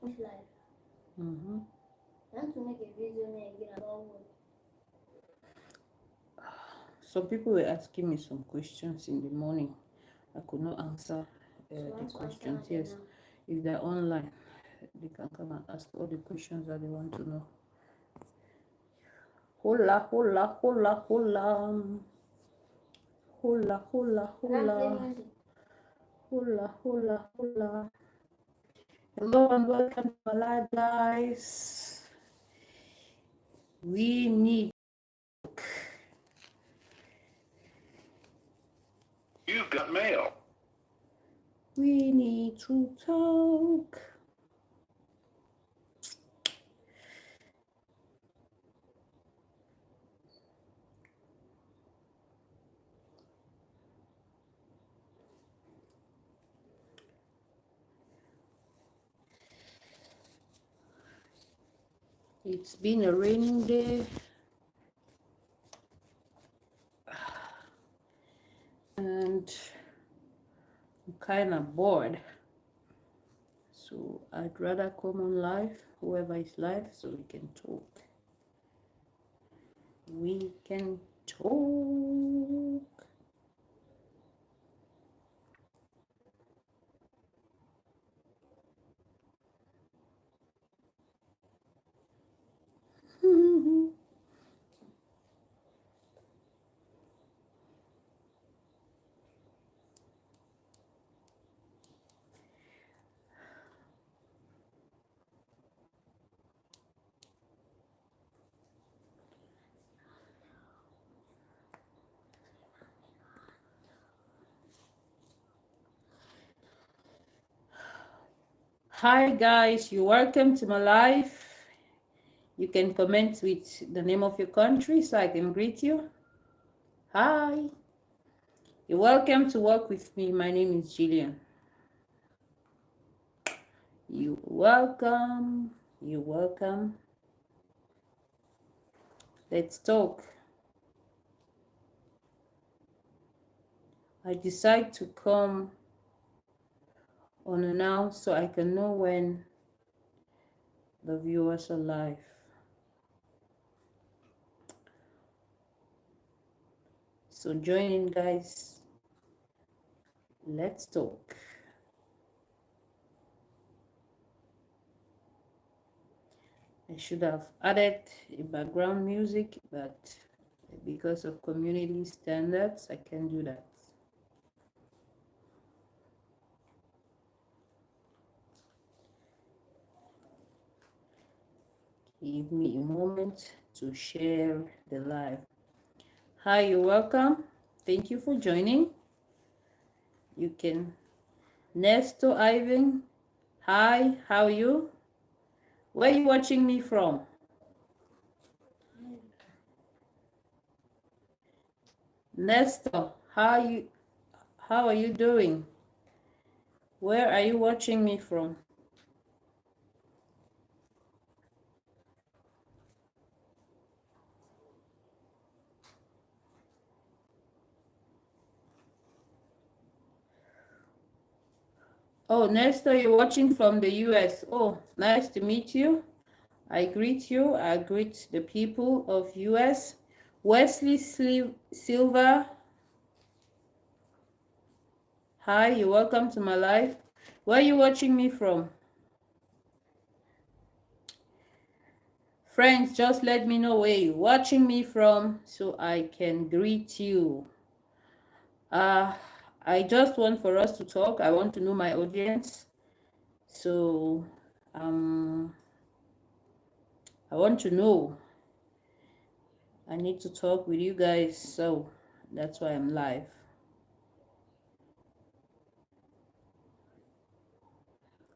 Mm-hmm. I want to make a video again about what? Some people were asking me some questions in the morning. I could not answer the questions. Yes, if they're online, they can come and ask all the questions that they want to know. Hola, hola, hola, hola. Hola, hola, hola. Hola, hola, hola. Hello and welcome to my live, guys. We need. You've got mail. We need to talk. It's been a raining day. And I'm kind of bored. So I'd rather come on live, whoever is live, so we can talk. We can talk. Hi guys, you're welcome to my live. You can comment with the name of your country so I can greet you. Hi. You're welcome to work with me. My name is Jillian. You're welcome. You're welcome. Let's talk. I decide to come unannounced so I can know when the viewers are live. So join in, guys. Let's talk. I should have added a background music, but because of community standards, I can't do that. Give me a moment to share the live. Hi, you're welcome. Thank you for joining. You can. Nesto Ivan. Hi, how are you? Where are you watching me from? Nestor, how are you doing? Where are you watching me from? Oh, Nestor, you're watching from the US. Oh, nice to meet you. I greet you. I greet the people of US. Wesley Silva. Hi, you're welcome to my live. Where are you watching me from? Friends, just let me know where you're watching me from so I can greet you. I just want for us to talk. I want to know my audience. So I want to know. I need to talk with you guys, so that's why I'm live.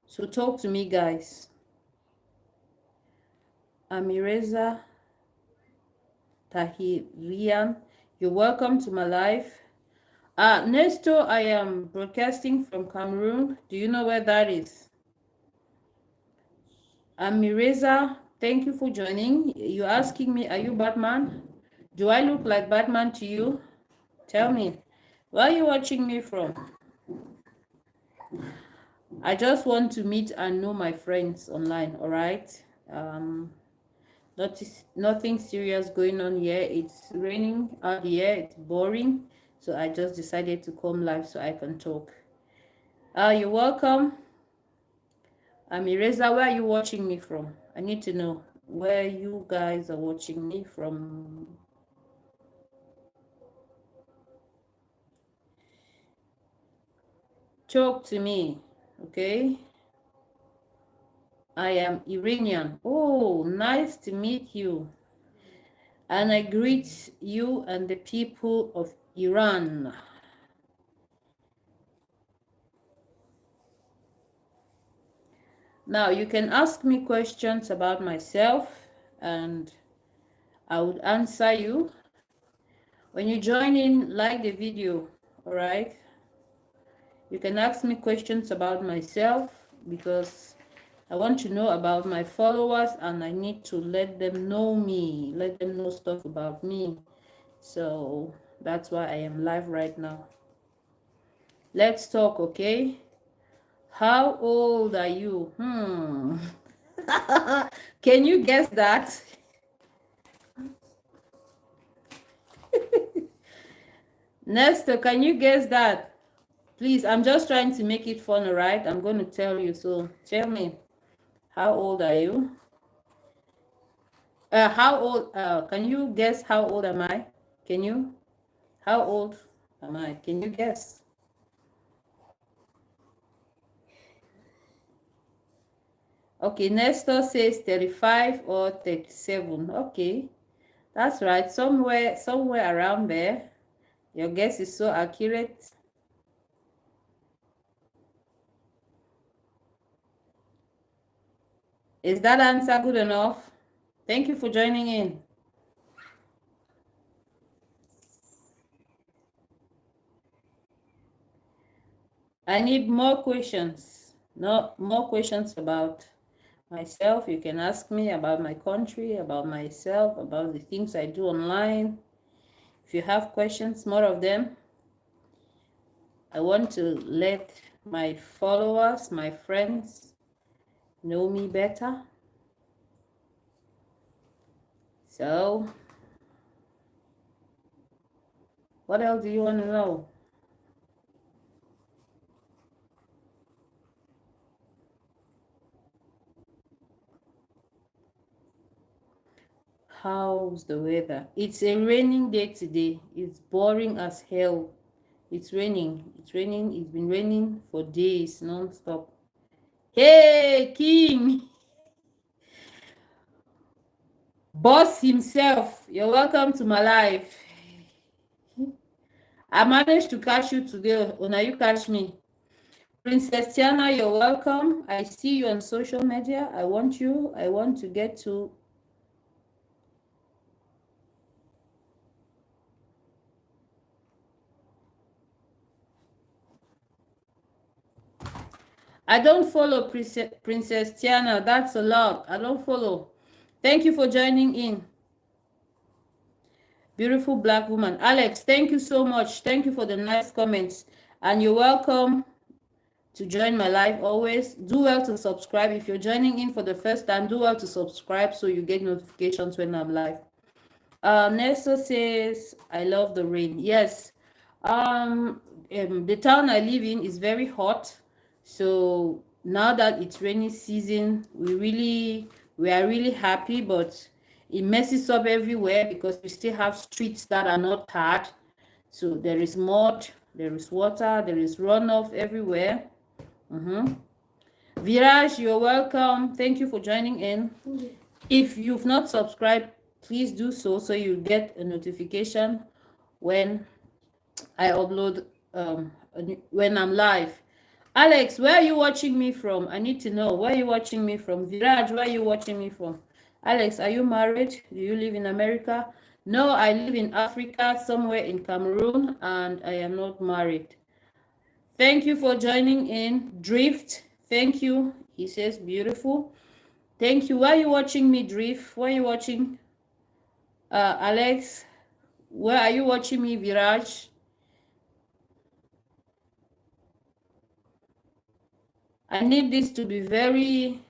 So talk to me, guys. Amireza Tahirian, you're welcome to my live. Nestor, I am broadcasting from Cameroon. Do you know where that is? Amireza, thank you for joining. You're asking me, are you Batman? Do I look like Batman to you? Tell me, where are you watching me from? I just want to meet and know my friends online, all right? Nothing serious going on here. It's raining out here, it's boring. So I just decided to come live so I can talk. You're welcome. I'm Ireza. Where are you watching me from? I need to know where you guys are watching me from. Talk to me, okay? I am Iranian. Oh, nice to meet you. And I greet you and the people of Iran. Now, you can ask me questions about myself and I would answer you. When you join in, like the video, all right? You can ask me questions about myself because I want to know about my followers and I need to let them know me, let them know stuff about me. So that's why I am live right now. Let's talk, okay? How old are you? Can you guess that? Nestor, can you guess that? Please, I'm just trying to make it fun, all right? I'm going to tell you. So tell me, how old are you? Can you guess how old am I? Can you? How old am I? Can you guess? Okay, Nestor says 35 or 37. Okay, that's right. Somewhere around there. Your guess is so accurate. Is that answer good enough? Thank you for joining in. I need more questions. No more questions about myself. You can ask me about my country, about myself, about the things I do online. If you have questions, more of them. I want to let my followers, my friends, know me better. So, what else do you want to know? How's the weather? It's a raining day today. It's boring as hell. It's raining. It's raining. It's been raining for days non-stop. Hey, King! Boss himself, you're welcome to my life. I managed to catch you today. Or now you catch me. Princess Tiana, you're welcome. I see you on social media. I want to get to. I don't follow Princess Tiana. That's a lot. I don't follow. Thank you for joining in. Beautiful black woman. Alex, thank you so much. Thank you for the nice comments. And you're welcome to join my live always. Do well to subscribe. If you're joining in for the first time, do well to subscribe so you get notifications when I'm live. Nestor says, I love the rain. Yes. The town I live in is very hot. So now that it's rainy season, we are really happy, but it messes up everywhere because we still have streets that are not tarred. So there is mud, there is water, there is runoff everywhere. Viraj, you're welcome. Thank you for joining in. If you've not subscribed, please do so you get a notification when I upload when I'm live. Alex, where are you watching me from? I need to know. Where are you watching me from? Viraj, where are you watching me from? Alex, are you married? Do you live in America? No, I live in Africa, somewhere in Cameroon, and I am not married. Thank you for joining in. Drift, thank you. He says beautiful. Thank you. Where are you watching me, Drift? Where are you watching? Alex, where are you watching me, Viraj? I need this to be very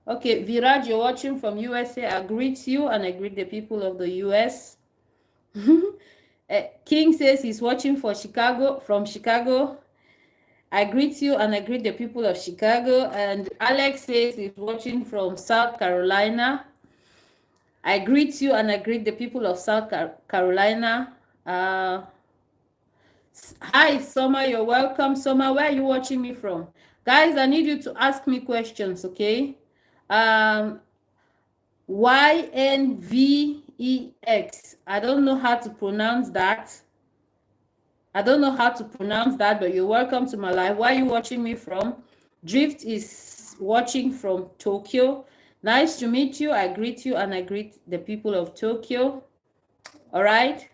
okay. Viraj, you're watching from USA. I greet you and I greet the people of the US. King says he's watching from Chicago. I greet you and I greet the people of Chicago. And Alex says he's watching from South Carolina. I greet you and I greet the people of South Carolina. Hi, Summer, you're welcome. Summer, where are you watching me from? Guys, I need you to ask me questions, okay? YNVEX. I don't know how to pronounce that. I don't know how to pronounce that, but you're welcome to my live. Where are you watching me from? Drift is watching from Tokyo. Nice to meet you. I greet you and I greet the people of Tokyo. All right.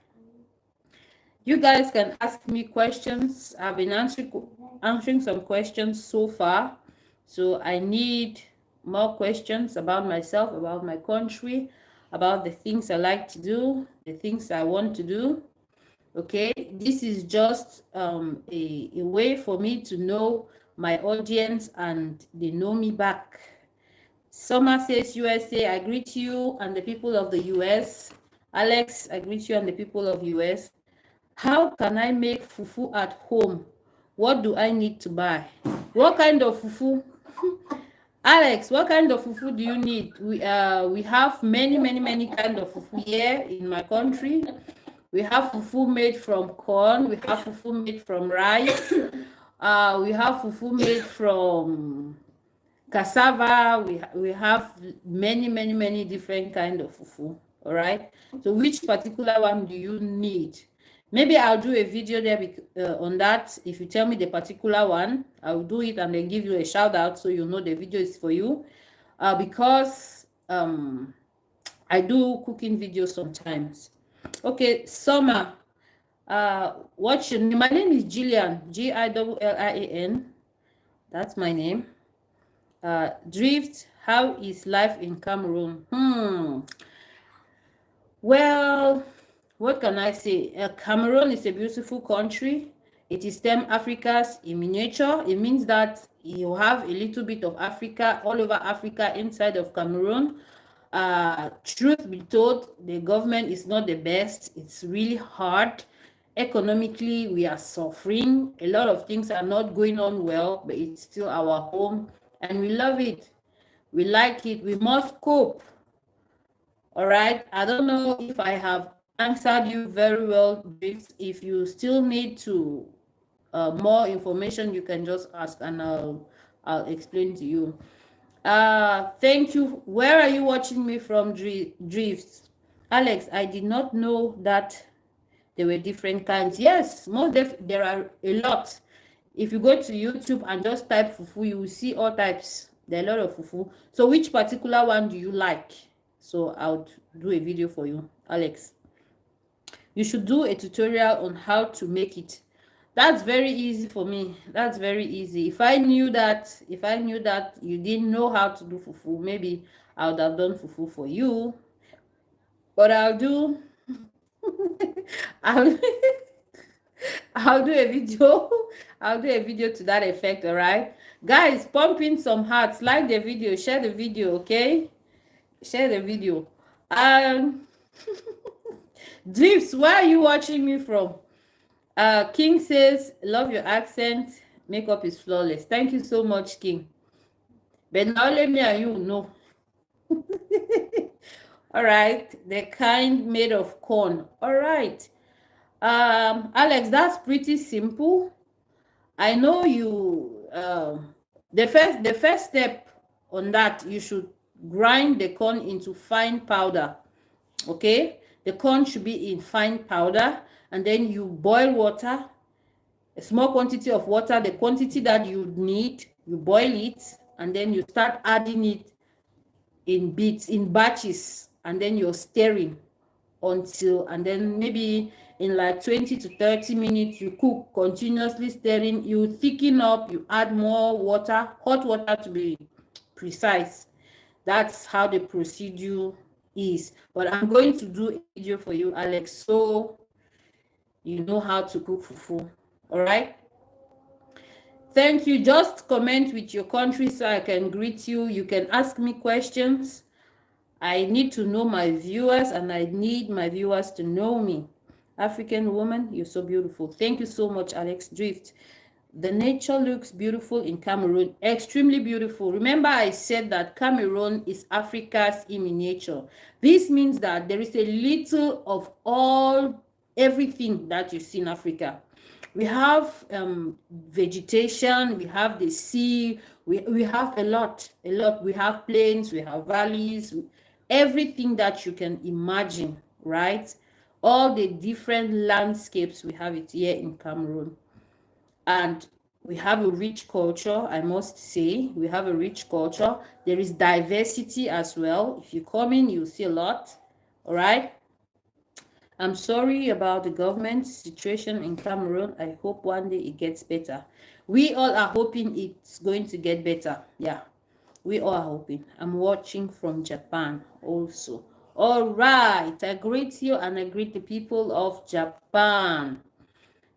You guys can ask me questions. I've been answering some questions so far. So I need more questions about myself, about my country, about the things I like to do, the things I want to do. Okay, this is just a way for me to know my audience and they know me back. Summer says USA, I greet you and the people of the US. Alex, I greet you and the people of US. How can I make fufu at home? What do I need to buy? What kind of fufu? Alex, what kind of fufu do you need? We have many kind of fufu here in my country. We have fufu made from corn. We have fufu made from rice. We have fufu made from cassava. We have many different kind of fufu. All right. So which particular one do you need? Maybe I'll do a video there on that. If you tell me the particular one, I'll do it and then give you a shout out so you know the video is for you. Because I do cooking videos sometimes. Okay, Summer. What's your name? My name is Gillian. Gillian. That's my name. Drift. How is life in Cameroon? Well, what can I say? Cameroon is a beautiful country. It is termed Africa's in miniature. It means that you have a little bit of Africa, all over Africa, inside of Cameroon. Truth be told, the government is not the best. It's really hard. Economically, we are suffering. A lot of things are not going on well, but it's still our home and we love it. We like it. We must cope. All right. I don't know if I have answered you very well. If you still need to more information, you can just ask and I'll explain to you. Thank you. Where are you watching me from, Drifts? Alex, I did not know that there were different kinds. Yes, there are a lot. If you go to YouTube and just type fufu, you will see all types. There are a lot of fufu. So which particular one do you like? So I'll do a video for you, Alex. You should do a tutorial on how to make it. That's very easy for me. That's very easy. If I knew that you didn't know how to do fufu, maybe I would have done fufu for you. But I'll do I'll do a video. I'll do a video to that effect, all right? Guys, pump in some hearts, like the video, share the video, okay? Share the video. Drifts, where are you watching me from? King says, love your accent. Makeup is flawless. Thank you so much, King. But now let me and you know. All right. The kind made of corn. All right. Alex, that's pretty simple. I know you, the first step on that, you should grind the corn into fine powder. Okay. The corn should be in fine powder. And then you boil water, a small quantity of water, the quantity that you need, you boil it, and then you start adding it in bits, in batches, and then you're stirring until, and then maybe in like 20 to 30 minutes, you cook, continuously stirring, you thicken up, you add more water, hot water to be precise. That's how the procedure is. But I'm going to do a video for you, Alex, so you know how to cook fufu. All right. Thank you. Just comment with your country so I can greet you. You can ask me questions. I need to know my viewers and I need my viewers to know me. African woman, you're so beautiful. Thank you so much, Alex Drift. The nature looks beautiful in Cameroon, extremely beautiful. Remember I said that Cameroon is Africa's in miniature. This means that there is a little of everything that you see in Africa. We have vegetation, we have the sea, we have a lot. We have plains, we have valleys, everything that you can imagine, right? All the different landscapes, we have it here in Cameroon. And we have a rich culture, I must say. We have a rich culture. There is diversity as well. If you come in, you'll see a lot. All right. I'm sorry about the government situation in Cameroon. I hope one day it gets better. We all are hoping it's going to get better. Yeah, we all are hoping. I'm watching from Japan also. All right. I greet you and I greet the people of Japan.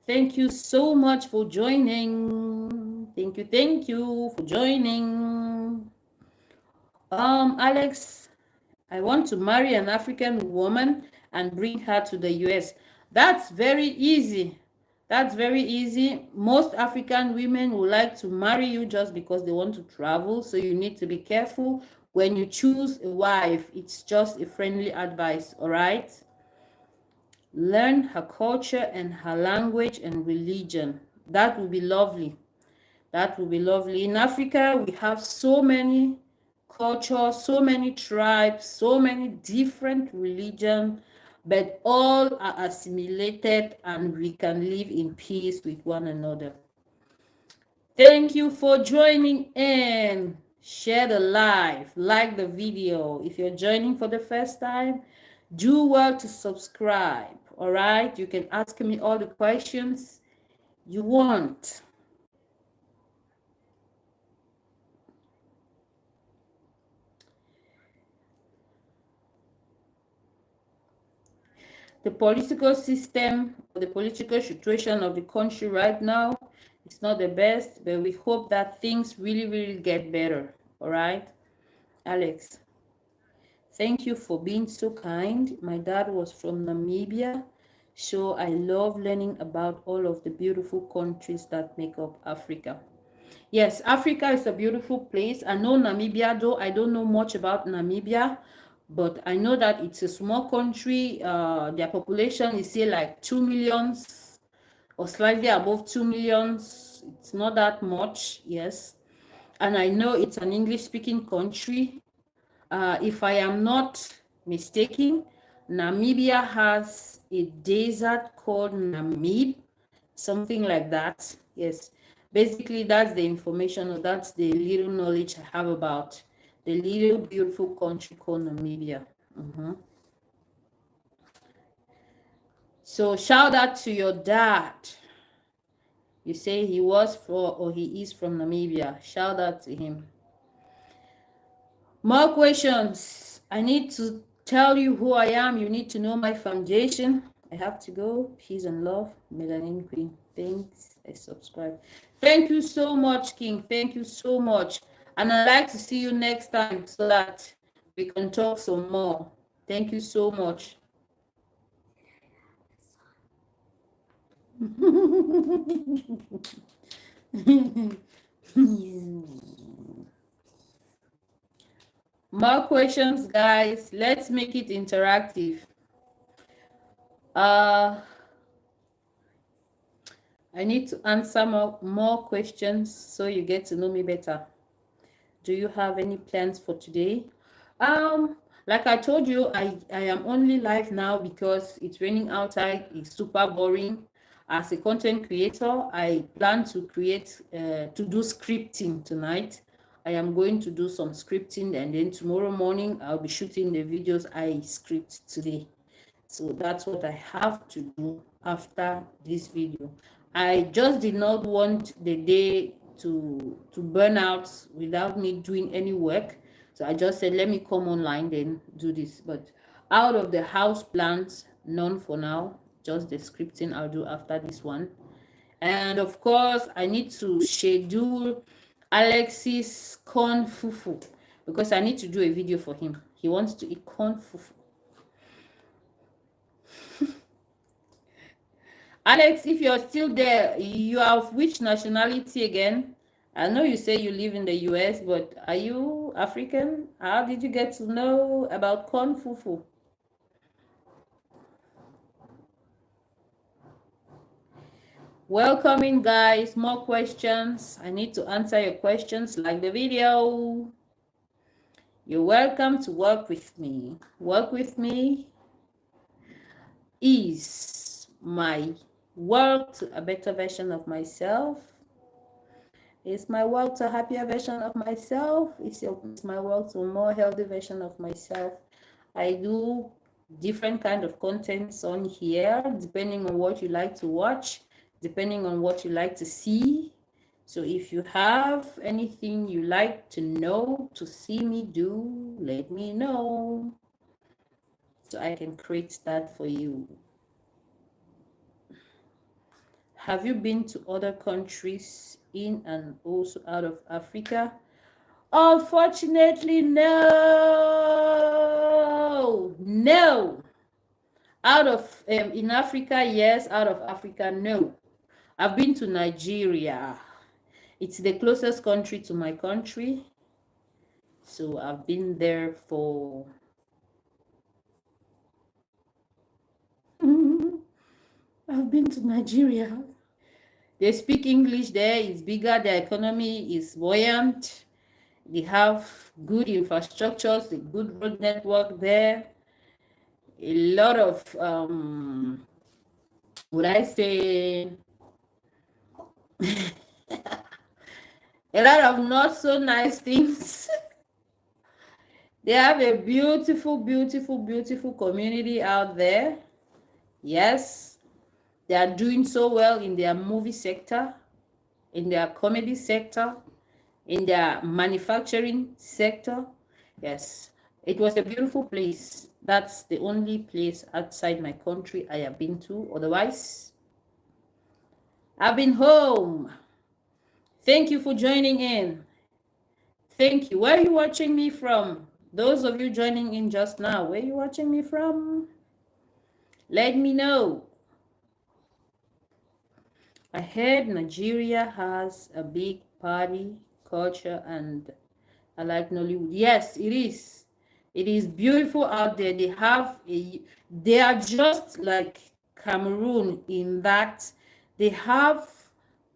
Thank you so much for joining. Thank you for joining. Alex, I want to marry an African woman and bring her to the US. That's very easy. That's very easy. Most African women would like to marry you just because they want to travel. So you need to be careful when you choose a wife. It's just a friendly advice, all right? Learn her culture and her language and religion. That would be lovely. That would be lovely. In Africa, we have so many cultures, so many tribes, so many different religions, but all are assimilated and we can live in peace with one another. Thank you for joining in. Share the live, like the video. If you're joining for the first time, do well to subscribe. All right, you can ask me all the questions you want. The political system, the political situation of the country right now, it's not the best, but we hope that things really get better. All right, Alex, thank you for being so kind. My dad was from Namibia, so I love learning about all of the beautiful countries that make up Africa. Yes, Africa is a beautiful place. I know Namibia, though I don't know much about Namibia, but I know that it's a small country. Their population is say like 2 millions or slightly above 2 millions. It's not that much, yes. And I know it's an English-speaking country. If I am not mistaken, Namibia has a desert called Namib, something like that. Yes, basically that's the information, or that's the little knowledge I have about the little beautiful country called Namibia. So shout out to your dad. You say he was for, or he is from Namibia. Shout out to him. More questions. I need to tell you who I am. You need to know my foundation. I have to go. Peace and love. Melanin Queen. Thanks. I subscribe. Thank you so much, King. Thank you so much. And I'd like to see you next time so that we can talk some more. Thank you so much. More questions, guys. Let's make it interactive. I need to answer more questions so you get to know me better. Do you have any plans for today? Like I told you, I am only live now because it's raining outside. It's super boring. As a content creator, I plan to create to do scripting tonight. I am going to do some scripting, and then tomorrow morning I'll be shooting the videos I script today. So that's what I have to do after this video. I just did not want the day to burn out without me doing any work. So I just said, let me come online then do this. But out of the house plans, none for now. Just the scripting I'll do after this one. And of course, I need to schedule Alexis corn fufu because I need to do a video for him. He wants to eat corn fufu. Alex, if you're still there, you are of which nationality again? I know you say you live in the US, but are you African? How did you get to know about corn fufu? Welcoming, guys. More questions. I need to answer your questions. Like the video. You're welcome to work with me. Work with me is my work to a better version of myself. It's my work to a happier version of myself. It's my work to a more healthy version of myself. I do different kind of contents on here, depending on what you like to watch, depending on what you like to see. So if you have anything you like to know, to see me do, let me know so I can create that for you. Have you been to other countries in and also out of Africa? Unfortunately, no. No. Out of in Africa, yes. Out of Africa, no. I've been to Nigeria. It's the closest country to my country. So I've been there for I've been to Nigeria. They speak English there. It's bigger. Their economy is buoyant. They have good infrastructures, a good road network there. A lot of, would I say, a lot of not so nice things. They have a beautiful, beautiful, beautiful community out there. Yes, they are doing so well in their movie sector, in their comedy sector, in their manufacturing sector. Yes, it was a beautiful place. That's the only place outside my country I have been to. Otherwise, I've been home. Thank you for joining in. Thank you. Where are you watching me from? Those of you joining in just now, where are you watching me from? Let me know. I heard Nigeria has a big party culture and I like Nollywood. Yes, it is. It is beautiful out there. They are just like Cameroon in that they have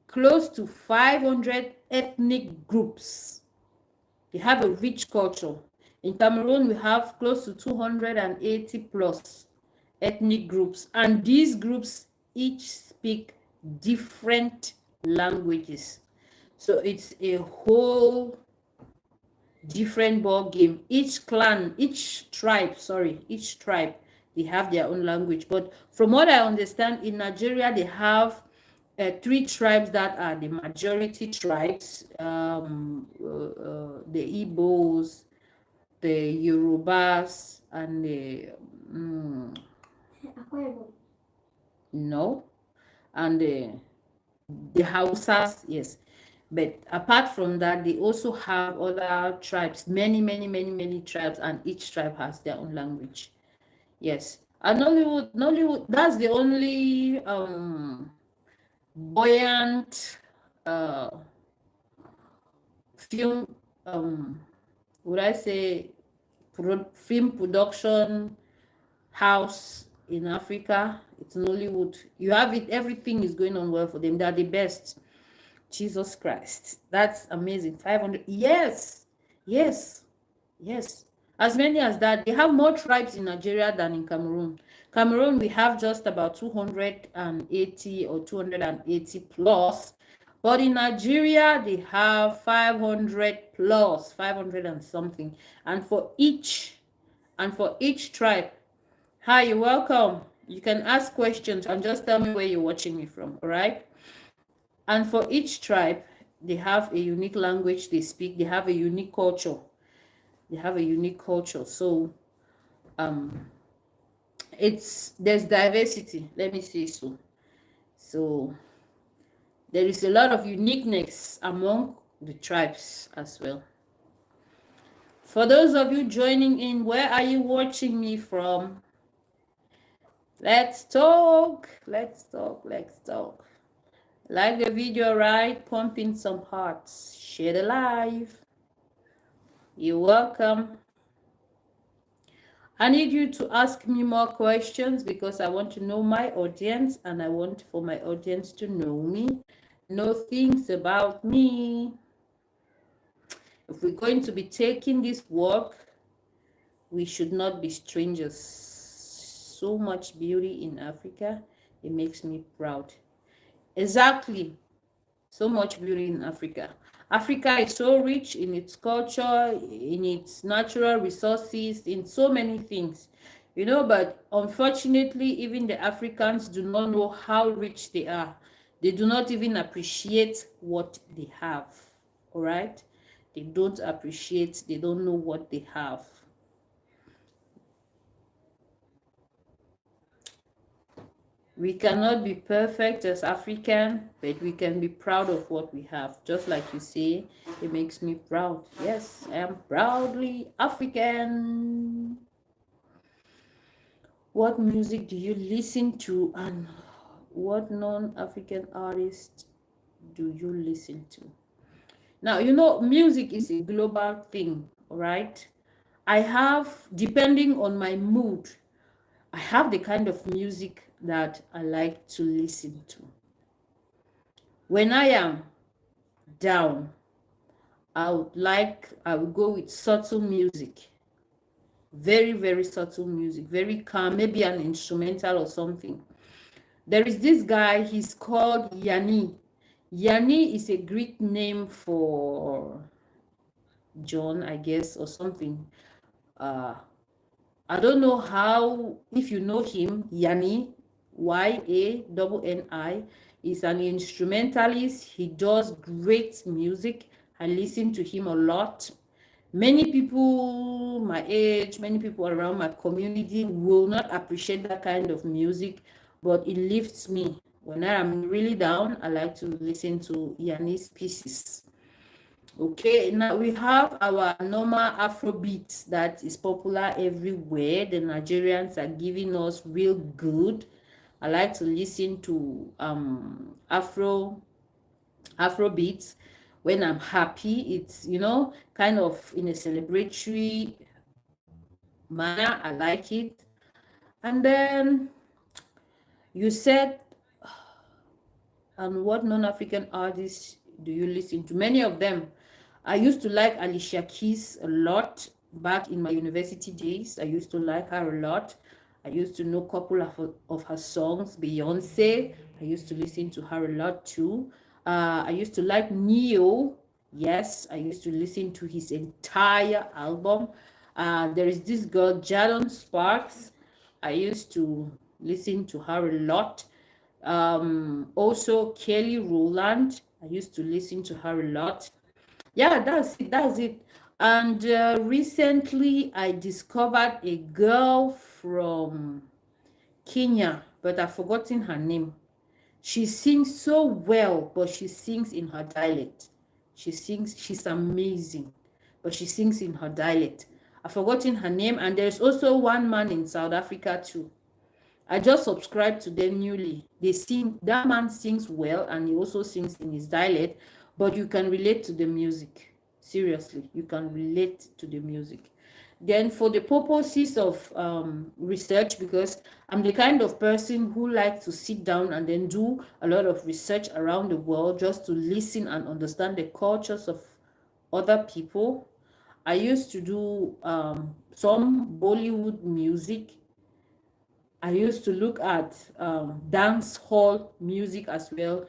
close to 500 ethnic groups. They have a rich culture. In Cameroon, we have close to 280 plus ethnic groups, and these groups each speak different languages. So it's a whole different ball game. Each tribe, they have their own language. But from what I understand, in Nigeria, they have 3 tribes that are the majority tribes, the Igbos, the Yorubas, and the no, and the Hausas, yes. But apart from that, they also have other tribes, many tribes, and each tribe has their own language. Yes. And Nollywood, that's the only buoyant film, would I say, film production house in Africa. It's Nollywood. You have it, everything is going on well for them. They are the best. Jesus Christ. That's amazing. 500. Yes. Yes. Yes. As many as that. They have more tribes in Nigeria than in Cameroon. Cameroon, we have just about 280 or 280 plus. But in Nigeria, they have 500 plus, 500 and something. And for each tribe, hi, you're welcome. You can ask questions and just tell me where you're watching me from, all right? And for each tribe, they have a unique language they speak. They have a unique culture. So there's diversity. Let me say so. So There is a lot of uniqueness among the tribes as well. For those of you joining in, where are you watching me from? Let's talk. Let's talk. Let's talk. Like the video, right? Pump in some hearts. Share the live. You're welcome. I need you to ask me more questions because I want to know my audience and I want for my audience to know me, know things about me. If we're going to be taking this work, we should not be strangers. So much beauty in Africa. It makes me proud. Exactly. So much beauty in Africa. Africa is so rich in its culture, in its natural resources, in so many things, you know, but unfortunately, even the Africans do not know how rich they are. They do not even appreciate what they have, all right? They don't appreciate, they don't know what they have. We cannot be perfect as African, but we can be proud of what we have. Just like you say, it makes me proud. Yes, I am proudly African. What music do you listen to and what non-African artists do you listen to? Now, you know, music is a global thing, all right? I have, depending on my mood, I have the kind of music that I like to listen to. When I am down, I would go with subtle music. Very, very subtle music, very calm, maybe an instrumental or something. There is this guy, he's called Yanni. Yanni is a Greek name for John, I guess, or something. I don't know how, if you know him, Yanni, Yanni, is an instrumentalist. He does great music. I listen to him a lot. Many people my age, many people around my community will not appreciate that kind of music, but it lifts me. When I am really down, I like to listen to Yanni's pieces. Okay, now we have our normal Afrobeat that is popular everywhere. The Nigerians are giving us real good. I like to listen to Afrobeats when I'm happy. It's, you know, kind of in a celebratory manner. I like it. And then you said, and what non-African artists do you listen to? Many of them. I used to like Alicia Keys a lot back in my university days. I used to like her a lot. I used to know a couple of her songs. Beyonce, I used to listen to her a lot too. I used to like Neo. Yes, I used to listen to his entire album. There is this girl, Jadon Sparks. I used to listen to her a lot. Also Kelly Rowland. I used to listen to her a lot. Yeah, that's it. And recently I discovered a girl from Kenya, but I've forgotten her name. She sings so well, but she sings in her dialect. She's amazing, but she sings in her dialect. I've forgotten her name. And there's also one man in South Africa too. I just subscribed to them newly. That man sings well, and he also sings in his dialect, but you can relate to the music. Seriously, you can relate to the music. Then for the purposes of research, because I'm the kind of person who likes to sit down and then do a lot of research around the world just to listen and understand the cultures of other people. I used to do some Bollywood music. I used to look at dance hall music as well.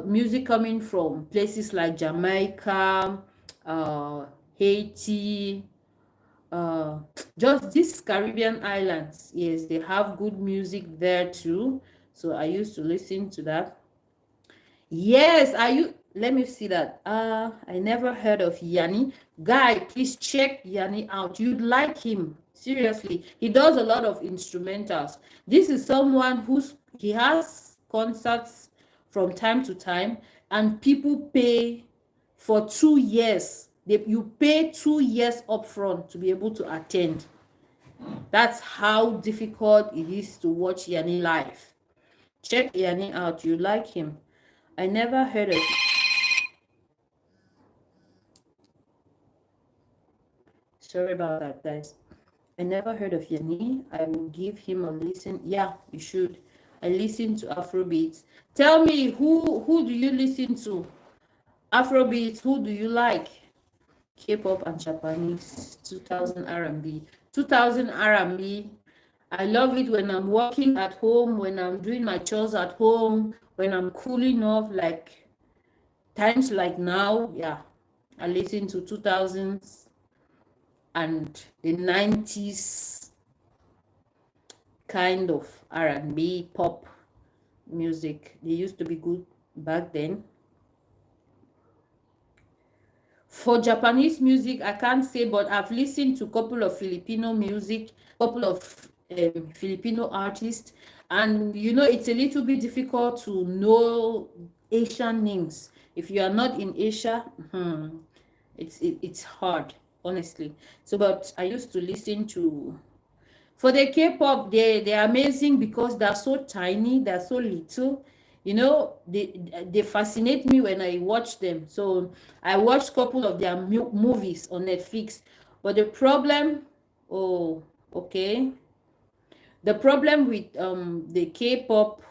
Music coming from places like Jamaica, Haiti, just these Caribbean islands. Yes, they have good music there too. So I used to listen to that. Yes, let me see that. I never heard of Yanni. Guy, please check Yanni out. You'd like him. Seriously. He does a lot of instrumentals. This is someone he has concerts from time to time, and people pay for 2 years. You pay 2 years upfront to be able to attend. That's how difficult it is to watch Yanni live. Check Yanni out. You like him. I never heard of. Sorry about that, guys. I never heard of Yanni. I will give him a listen. Yeah, you should. I listen to Afrobeats. Tell me, who do you listen to? Afrobeats, who do you like? K-pop and Japanese, 2000 R&B. 2000 R&B. I love it when I'm working at home, when I'm doing my chores at home, when I'm cooling off, like times like now. Yeah, I listen to 2000s and the 90s kind of R&B pop music. They used to be good back then. For Japanese music, I can't say, but I've listened to a couple of Filipino music, couple of Filipino artists, and you know, it's a little bit difficult to know Asian names. If you are not in Asia, it's hard, honestly. So, but I used to listen to. For the K-pop, they're amazing because they're so tiny, they're so little. You know, they fascinate me when I watch them. So I watched a couple of their movies on Netflix. But the problem, oh, okay. The problem with the K-pop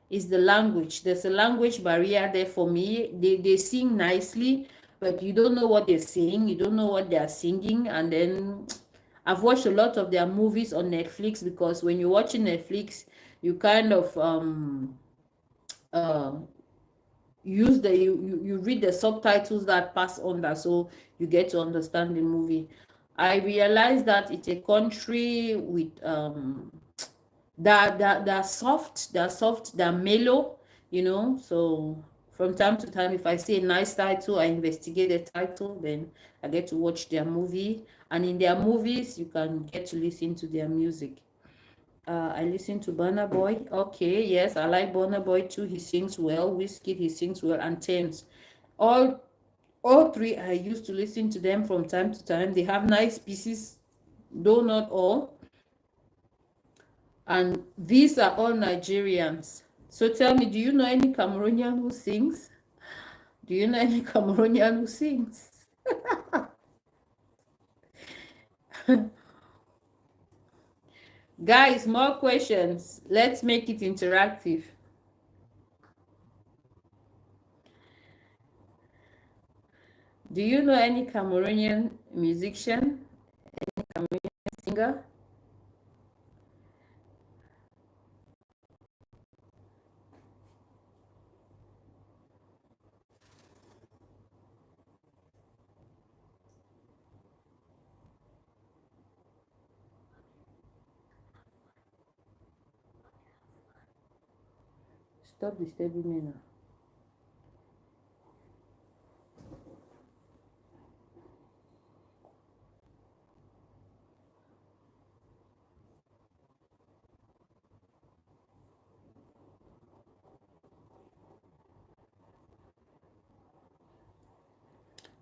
is the language. There's a language barrier there for me. They sing nicely, but you don't know what they're saying. You don't know what they're singing. And then I've watched a lot of their movies on Netflix, because when you're watching Netflix, you kind of use you read the subtitles that pass on that, so you get to understand the movie. I realized that it's a country with they're soft, they're mellow, you know. So from time to time, if I see a nice title, I investigate the title, then I get to watch their movie. And in their movies, you can get to listen to their music. I listen to Burna Boy. Okay, yes, I like Burna Boy too. He sings well. Wizkid, he sings well. And Thames. All three, I used to listen to them from time to time. They have nice pieces, though not all. And these are all Nigerians. So tell me, do you know any Cameroonian who sings? Do you know any Cameroonian who sings? Guys, more questions. Let's make it interactive. Do you know any Cameroonian musician? Any Cameroonian singer? Stop disturbing me now.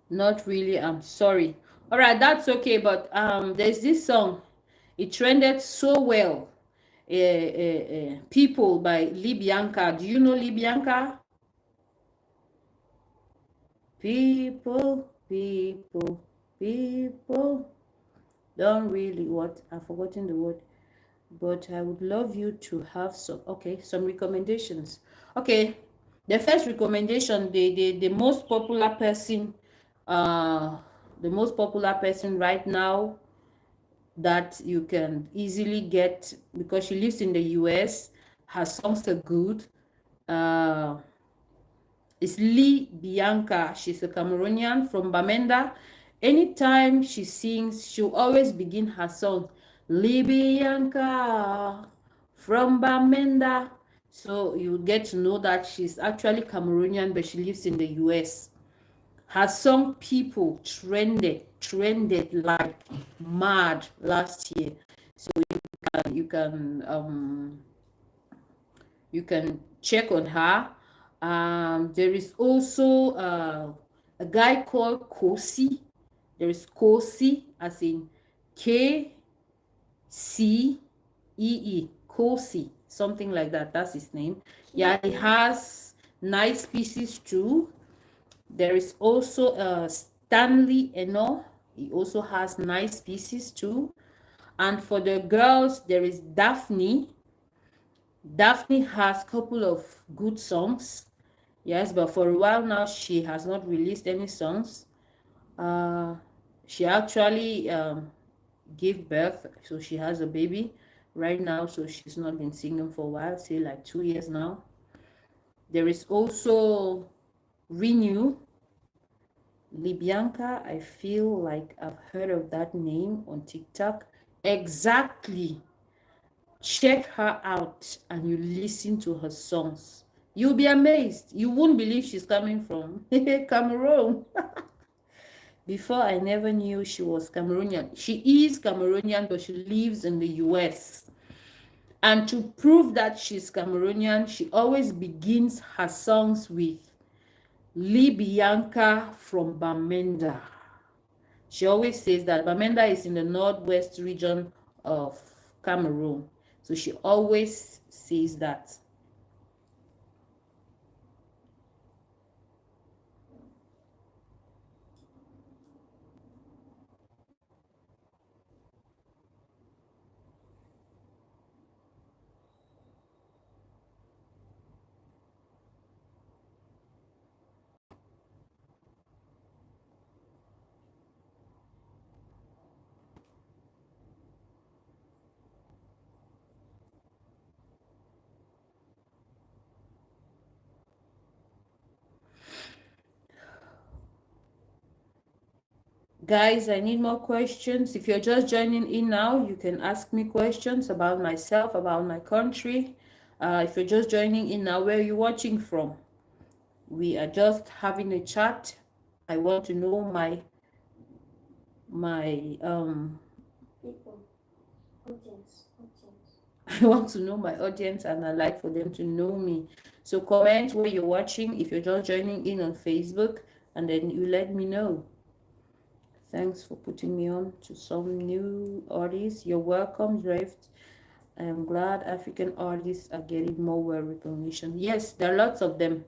Not really, I'm sorry. All right, that's okay, but there's this song. It trended so well. People by Libyanka. Do you know Libyanka? People, people, people don't really what? I've forgotten the word. But I would love you to have some recommendations. Okay, the first recommendation, the most popular person, the most popular person right now that you can easily get, because she lives in the US, her songs are good. It's Lee Bianca. She's a Cameroonian from Bamenda. Anytime she sings, she'll always begin her song, Lee Bianca from Bamenda. So you get to know that she's actually Cameroonian, but she lives in the US. Her song People trended like mad last year. So you can check on her. There is also a guy called Kosi. There is Kosi, as in K-C-E-E, Kosi, something like that. That's his name. Yeah, he has nice pieces too. There is also Stanley Eno. He also has nice pieces too. And for the girls, there is Daphne. Daphne has a couple of good songs. Yes, but for a while now, she has not released any songs. She actually gave birth, so she has a baby right now, so she's not been singing for a while, say like 2 years now. There is also Renew. Libyanka, I feel like I've heard of that name on TikTok. Exactly. Check her out and you listen to her songs. You'll be amazed. You won't believe she's coming from Cameroon. Before, I never knew she was Cameroonian. She is Cameroonian, but she lives in the US. And to prove that she's Cameroonian, she always begins her songs with Libyanka from Bamenda. She always says that Bamenda is in the northwest region of Cameroon. So she always says that. Guys, I need more questions. If you're just joining in now, you can ask me questions about myself, about my country. If you're just joining in now, where are you watching from? We are just having a chat. I want to know my People. Audience. I want to know my audience, and I like for them to know me. So comment where you're watching if you're just joining in on Facebook, and then you let me know. Thanks for putting me on to some new artists. You're welcome, Drift. I am glad African artists are getting more well recognition. Yes, there are lots of them.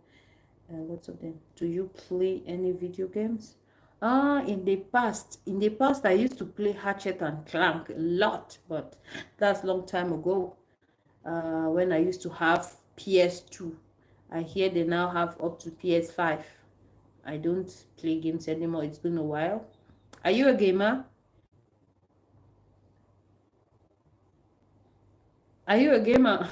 Lots of them. Do you play any video games? In the past, I used to play Hatchet and Clank a lot, but that's a long time ago. When I used to have PS2, I hear they now have up to PS5. I don't play games anymore. It's been a while. Are you a gamer? Are you a gamer?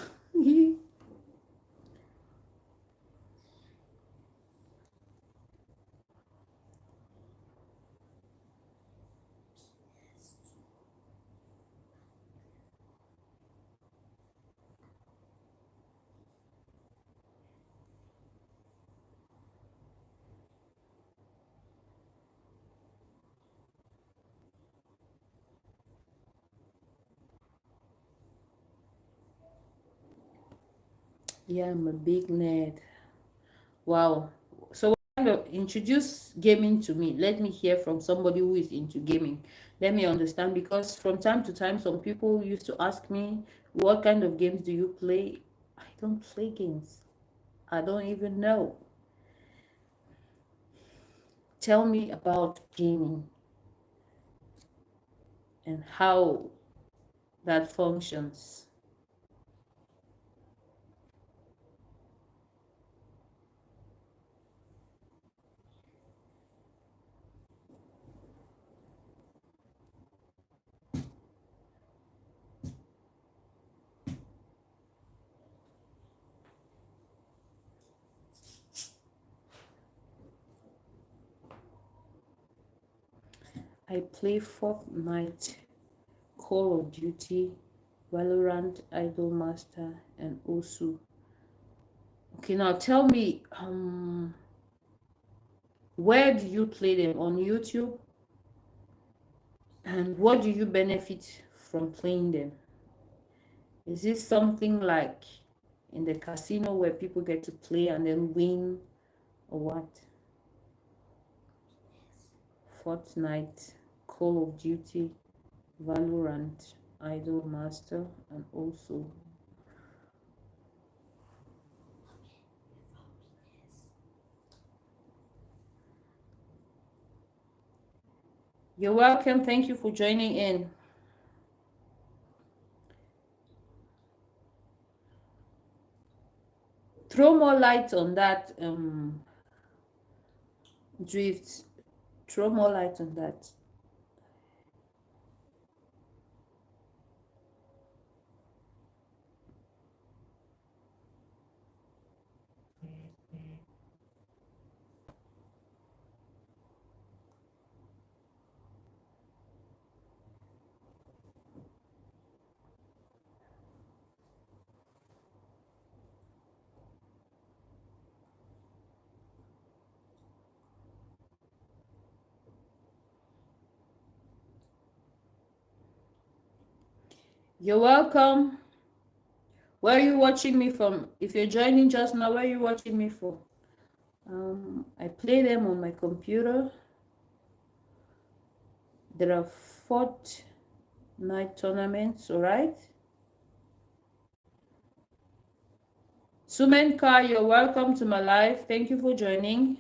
Yeah, I'm a big nerd. Wow. So kind of introduce gaming to me. Let me hear from somebody who is into gaming. Let me understand, because from time to time some people used to ask me, what kind of games do you play? I don't play games. I don't even know. Tell me about gaming and how that functions. I play Fortnite, Call of Duty, Valorant, Idolmaster, and Osu. Okay, now tell me, where do you play them? On YouTube? And what do you benefit from playing them? Is this something like in the casino where people get to play and then win, or what? Fortnite, Call of Duty, Valorant, Idol Master, and also you're welcome. Thank you for joining in. Throw more light on that, Drift. Throw more light on that. You're welcome. Where are you watching me from? If you're joining just now, where are you watching me from? I play them on my computer. There are Fortnite tournaments, all right? Sumenka, you're welcome to my live. Thank you for joining.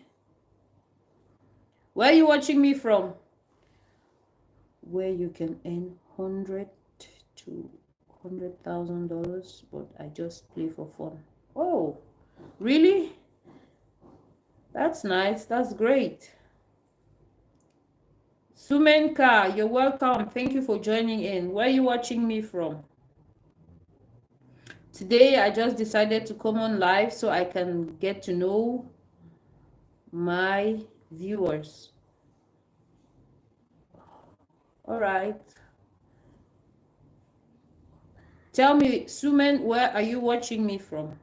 Where are you watching me from? Where you can earn $100,000 to $100,000, but I just play for fun. Oh, really? That's nice. That's great. Sumenka, you're welcome. Thank you for joining in. Where are you watching me from? Today, I just decided to come on live so I can get to know my viewers. All right. Tell me, Sumen, where are you watching me from?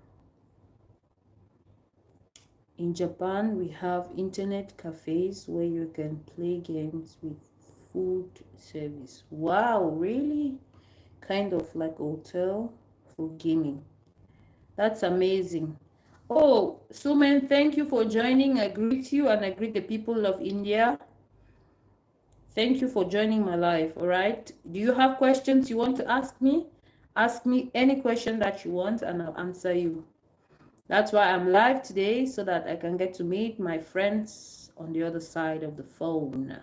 In Japan, we have internet cafes where you can play games with food service. Wow, really? Kind of like a hotel for gaming. That's amazing. Oh, Sumen, thank you for joining. I greet you and I greet the people of India. Thank you for joining my live, all right? Do you have questions you want to ask me? Ask me any question that you want and I'll answer you. That's why I'm live today, so that I can get to meet my friends on the other side of the phone.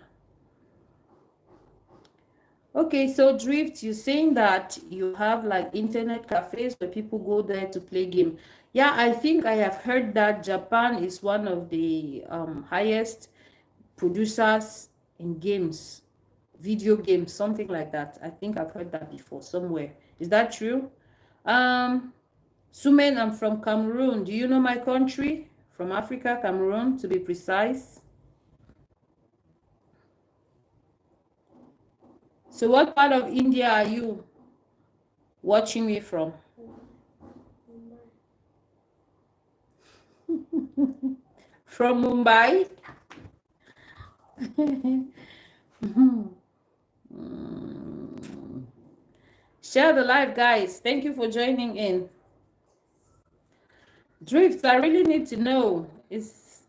Okay, so Drift, you're saying that you have like internet cafes where people go there to play game. Yeah, I think I have heard that Japan is one of the highest producers in games, video games, something like that. I think I've heard that before somewhere. Is that true? Sumen, I'm from Cameroon. Do you know my country? From Africa, Cameroon, to be precise. So what part of India are you watching me from? From Mumbai? Share the live, guys. Thank you for joining in. Drift, I really need to know, is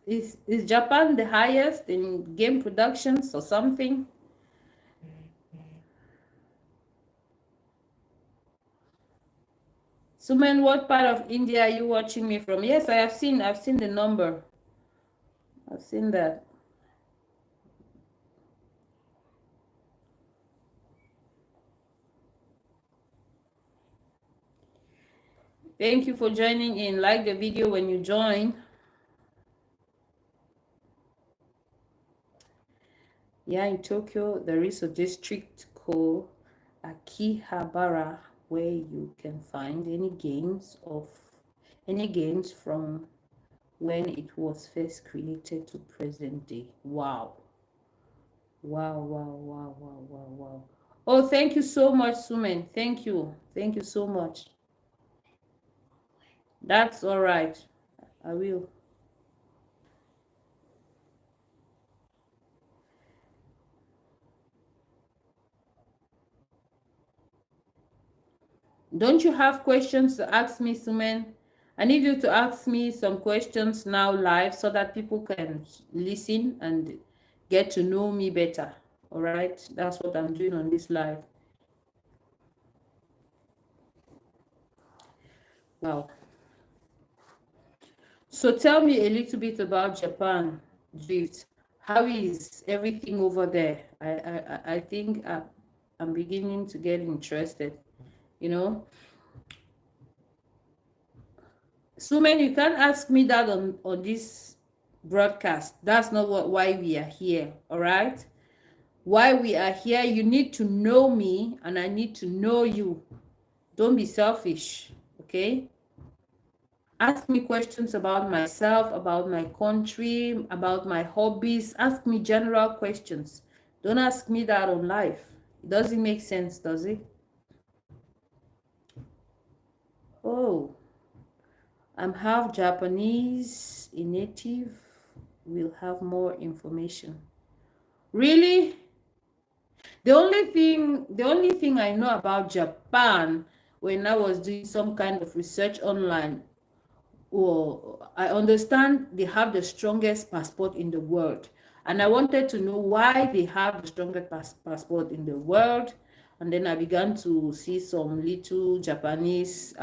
Japan the highest in game productions or something? Suman, what part of India are you watching me from? Yes, I've seen the number. I've seen that. Thank you for joining in. Like the video when you join. Yeah, in Tokyo, there is a district called Akihabara where you can find any games from when it was first created to present day. Wow. Wow, wow, wow, wow, wow, wow. Oh, thank you so much, Sumen. Thank you. Thank you so much. That's all right. I will. Don't you have questions to ask me, Sumen? I need you to ask me some questions now live so that people can listen and get to know me better. All right, that's what I'm doing on this live. Wow. So tell me a little bit about Japan, Drift. How is everything over there? I think I'm beginning to get interested, you know. Sumen, you can't ask me that on this broadcast. That's not why we are here, all right? Why we are here, you need to know me and I need to know you. Don't be selfish, okay? Ask me questions about myself, about my country, about my hobbies. Ask me general questions. Don't ask me that on life. It doesn't make sense, does it? Oh, I'm half Japanese, a native. We'll have more information. Really? The only thing I know about Japan when I was doing some kind of research online, well, I understand they have the strongest passport in the world. And I wanted to know why they have the strongest passport in the world. And then I began to see some little Japanese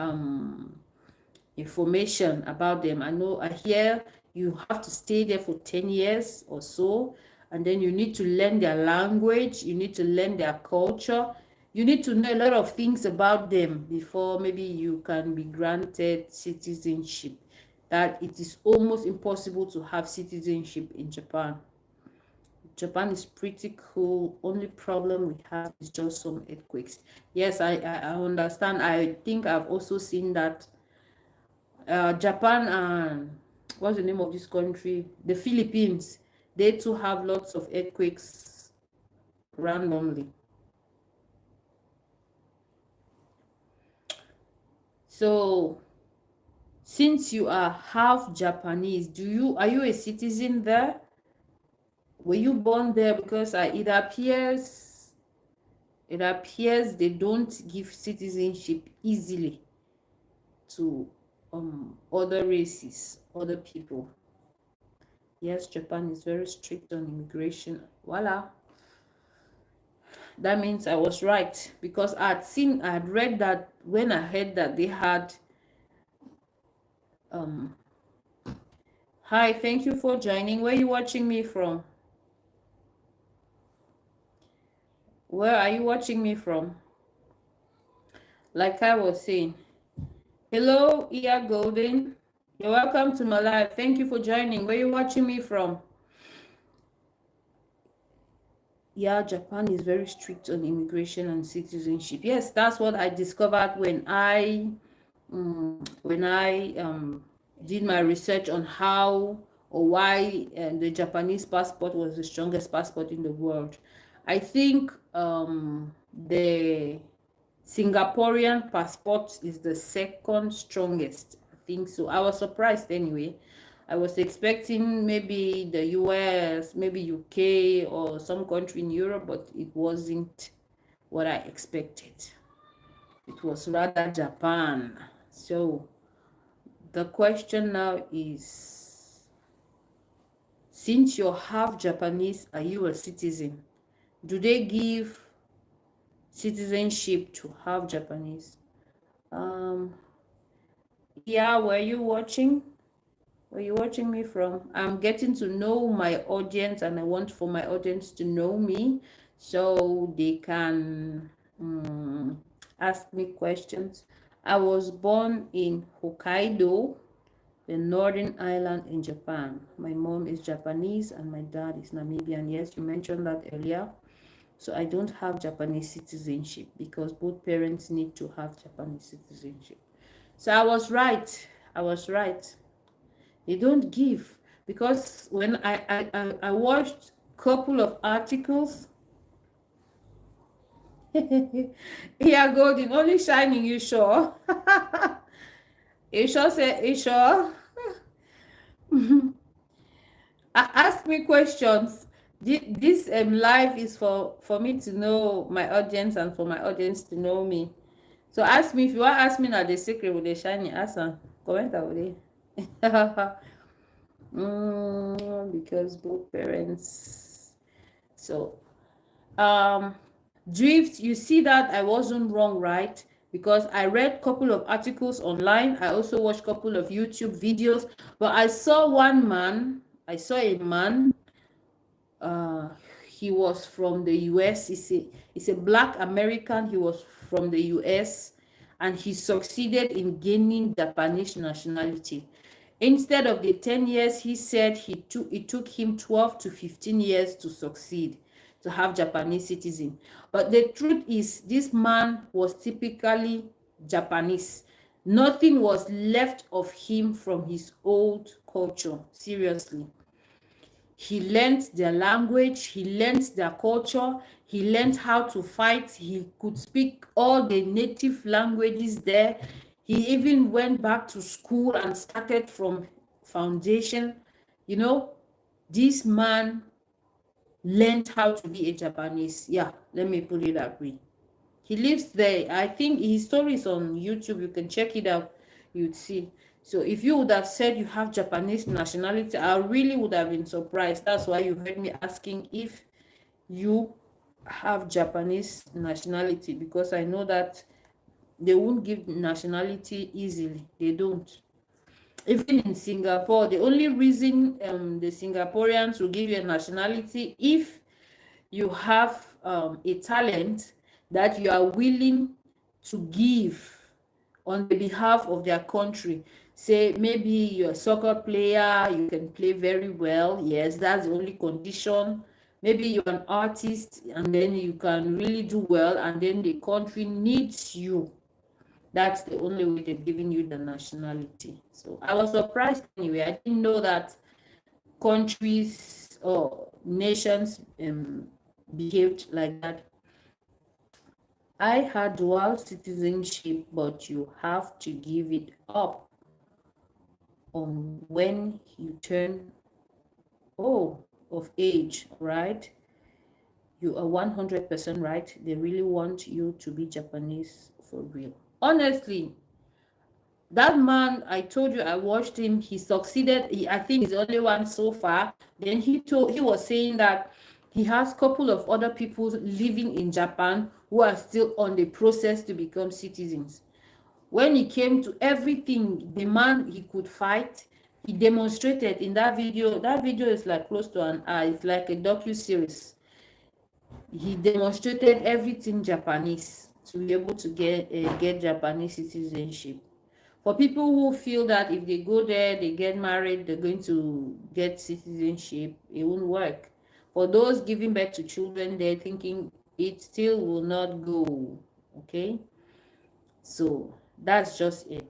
information about them. I hear you have to stay there for 10 years or so, and then you need to learn their language, you need to learn their culture, you need to know a lot of things about them before maybe you can be granted citizenship. That it is almost impossible to have citizenship in Japan. Japan is pretty cool. Only problem we have is just some earthquakes. Yes, I understand. I think I've also seen that Japan and what's the name of this country? The Philippines. They too have lots of earthquakes randomly. So, since you are half Japanese, are you a citizen there? Were you born there? Because it appears they don't give citizenship easily to other races, other people. Yes, Japan is very strict on immigration. Voila. That means I was right, because I had read that when I heard that they had hi, thank you for joining. Where are you watching me from? Where are you watching me from? Like I was saying, hello, Iya Golden. You're welcome to my live. Thank you for joining. Where are you watching me from? Yeah, Japan is very strict on immigration and citizenship. Yes, that's what I discovered when I did my research on how or why the Japanese passport was the strongest passport in the world. I think the Singaporean passport is the second strongest. I think so. I was surprised anyway. I was expecting maybe the US, maybe UK or some country in Europe, but it wasn't what I expected. It was rather Japan. So the question now is, since you're half Japanese, are you a citizen? Do they give citizenship to half Japanese? Yeah, were you watching? Where you watching me from? I'm getting to know my audience, and I want for my audience to know me so they can ask me questions. I was born in Hokkaido, the northern island in Japan. My mom is Japanese and my dad is Namibian. Yes, you mentioned that earlier. So I don't have Japanese citizenship because both parents need to have Japanese citizenship. So I was right. They don't give, because when I watched a couple of articles. Yeah, Golden, only shining, you sure? You sure? Ask me questions. This live is for me to know my audience and for my audience to know me. So ask me, if you want to ask me now the secret with the shiny, ask them. Comment out there. Because both parents. So, drift, you see that I wasn't wrong, right? Because I read a couple of articles online. I also watched a couple of YouTube videos. But I saw a man. Uh, he was from the US. He's a black American. He was from the US, and he succeeded in gaining Japanese nationality. Instead of the 10 years, he said it took him 12 to 15 years to succeed, to have Japanese citizen. But the truth is, this man was typically Japanese. Nothing was left of him from his old culture. Seriously. He learned their language, he learned their culture, he learned how to fight, he could speak all the native languages there. He even went back to school and started from foundation. You know, this man learned how to be a Japanese. Yeah, let me put it that way. He lives there. I think his story is on YouTube. You can check it out. You'd see. So if you would have said you have Japanese nationality, I really would have been surprised. That's why you heard me asking if you have Japanese nationality, because I know that they won't give nationality easily. They don't. Even in Singapore, the only reason the Singaporeans will give you a nationality if you have a talent that you are willing to give on the behalf of their country. Say maybe you're a soccer player, you can play very well. Yes, that's the only condition. Maybe you're an artist and then you can really do well, and then the country needs you. That's the only way they're giving you the nationality. So I was surprised anyway. I didn't know that countries or nations behaved like that. I had dual citizenship, but you have to give it up on when you turn of age, right? You are 100% right. They really want you to be Japanese for real. Honestly, that man, I told you, I watched him. He succeeded. I think he's the only one so far. Then he was saying that he has a couple of other people living in Japan who are still on the process to become citizens. When it came to everything, the man, he could fight. He demonstrated in that video. That video is like close to an hour. It's like a docu-series. He demonstrated everything Japanese to be able to get Japanese citizenship. For people who feel that if they go there, they get married, they're going to get citizenship, it won't work. For those giving birth to children, they're thinking it still will not go. Okay? So that's just it.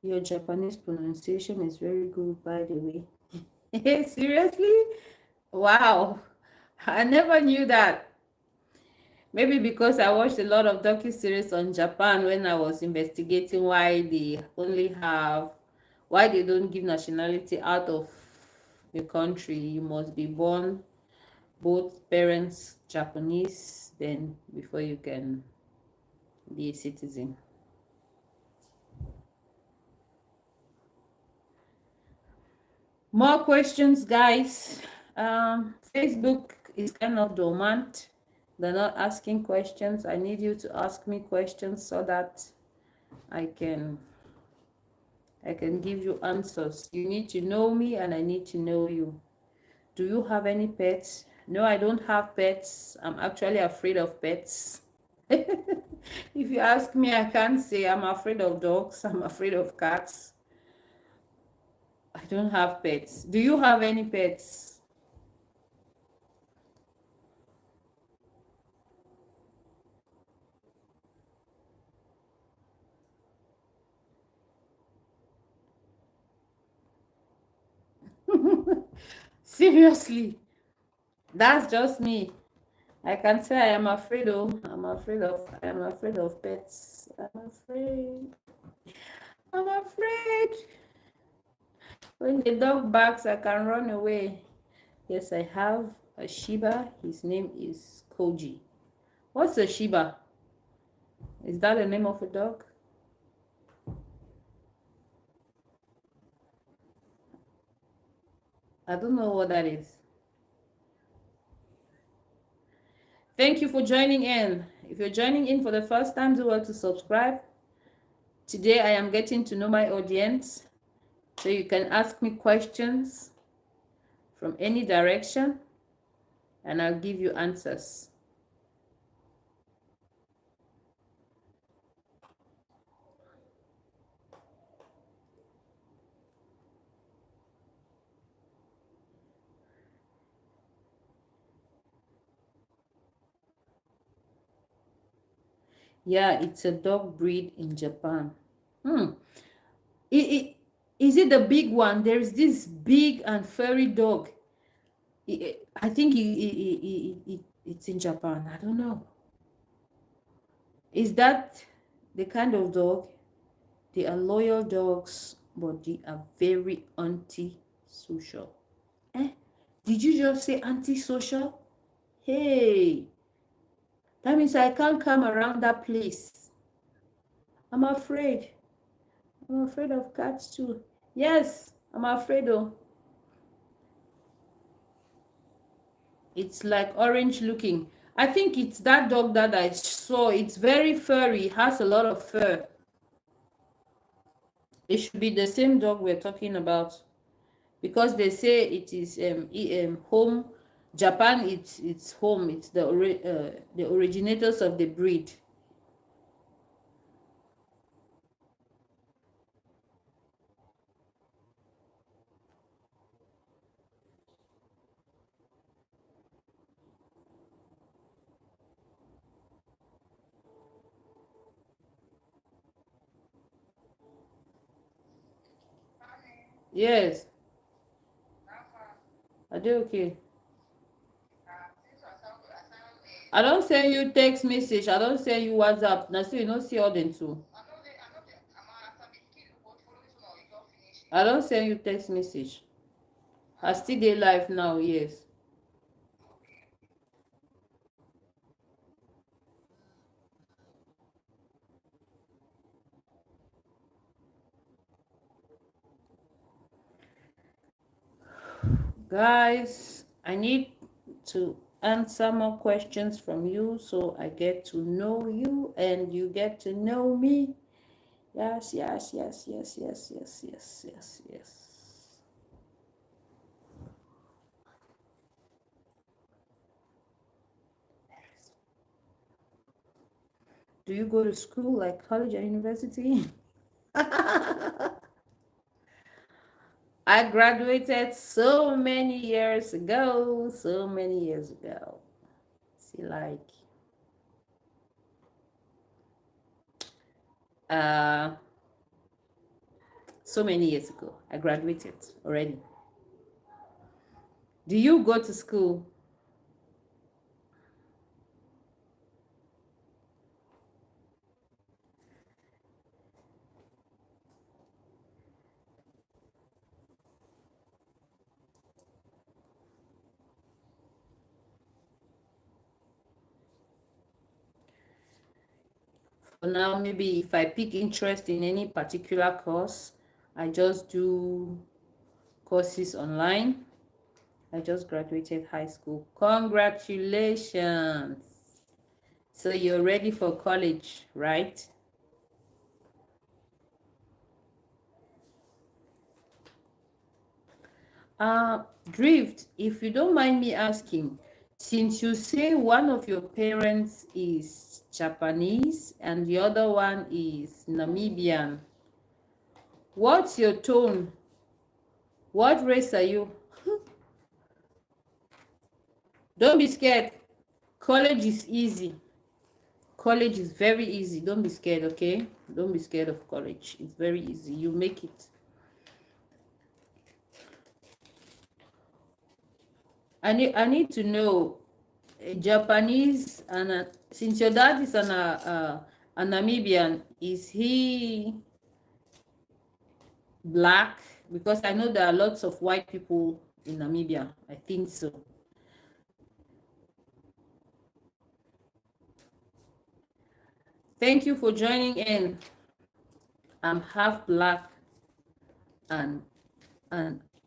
Your Japanese pronunciation is very good, by the way. Seriously? Wow. I never knew that. Maybe because I watched a lot of docu-series on Japan when I was investigating why they don't give nationality out of the country. You must be born, both parents Japanese, then before you can be a citizen. More questions, guys. Facebook is kind of dormant. They're not asking questions. I need you to ask me questions so that I can give you answers. You need to know me and I need to know you. Do you have any pets? No, I don't have pets. I'm actually afraid of pets. If you ask me, I can't say I'm afraid of dogs. I'm afraid of cats. I don't have pets. Do you have any pets? Seriously, that's just me. I can say I am afraid of. I am afraid of pets. I'm afraid. I'm afraid. When the dog barks, I can run away. Yes, I have a Shiba. His name is Koji. What's a Shiba? Is that the name of a dog? I don't know what that is. Thank you for joining in. If you're joining in for the first time, do well to subscribe. Today I am getting to know my audience, so you can ask me questions from any direction and I'll give you answers. Yeah, it's a dog breed in Japan. Is it the big one? There is this big and furry dog. I think it's in Japan. I don't know. Is that the kind of dog? They are loyal dogs, but they are very anti-social. Did you just say anti-social? Hey, that means I can't come around that place. I'm afraid. I'm afraid of cats too. Yes, I'm afraid of. It's like orange looking. I think it's that dog that I saw. It's very furry, has a lot of fur. It should be the same dog we're talking about, because they say it is home. Japan, it's home. It's the originators of the breed. Yes. Are they okay? I don't send you text message. I don't send you WhatsApp. Now, so you don't see all them too. I don't send you text message. I still dey live now, yes. Guys, I need to answer more questions from you so I get to know you and you get to know me. Yes, yes, yes, yes, yes, yes, yes, yes, yes. Do you go to school like college or university? I graduated so many years ago, so many years ago. See, like, uh, so many years ago, I graduated already. Do you go to school? For now, maybe if I pick interest in any particular course, I just do courses online. I just graduated high school. Congratulations. So you're ready for college, right? Drift, if you don't mind me asking, since you say one of your parents is Japanese and the other one is Namibian, what's your tone? What race are you? Don't be scared. College is easy. College is very easy. Don't be scared, okay? Don't be scared of college. It's very easy. You make it. I need to know, Japanese, and since your dad is a Namibian, is he black? Because I know there are lots of white people in Namibia. I think so. Thank you for joining in. I'm half black and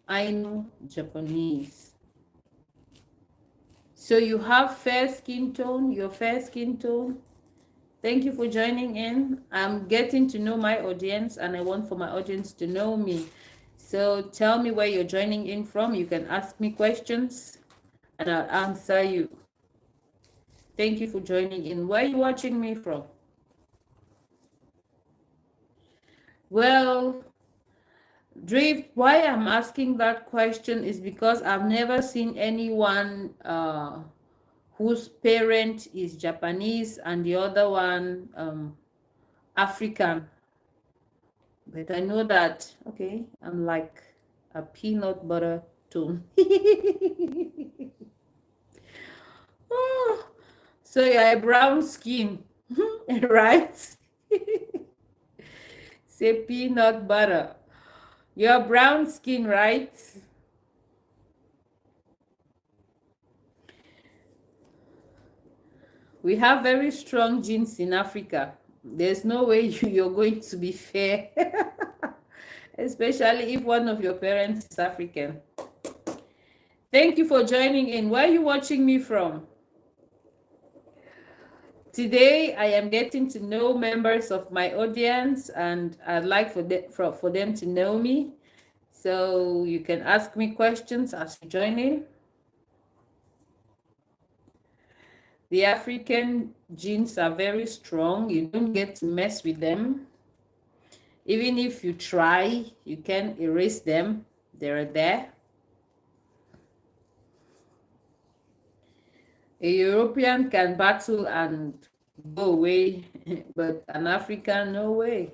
I know Japanese. So you have fair skin tone, your fair skin tone. Thank you for joining in. I'm getting to know my audience and I want for my audience to know me. So tell me where you're joining in from. You can ask me questions and I'll answer you. Thank you for joining in. Where are you watching me from? Well, Drift, why I'm asking that question is because I've never seen anyone whose parent is Japanese and the other one African. But I know that, okay, I'm like a peanut butter tone. Oh, so you're a brown skin, right? Say peanut butter. You're brown skin, right? We have very strong genes in Africa. There's no way you're going to be fair, especially if one of your parents is African. Thank you for joining in. Where are you watching me from? Today, I am getting to know members of my audience, and I'd like for them to know me. So you can ask me questions as you join in. The African genes are very strong. You don't get to mess with them. Even if you try, you can erase them. They're there. A European can battle and go away, but an African, no way.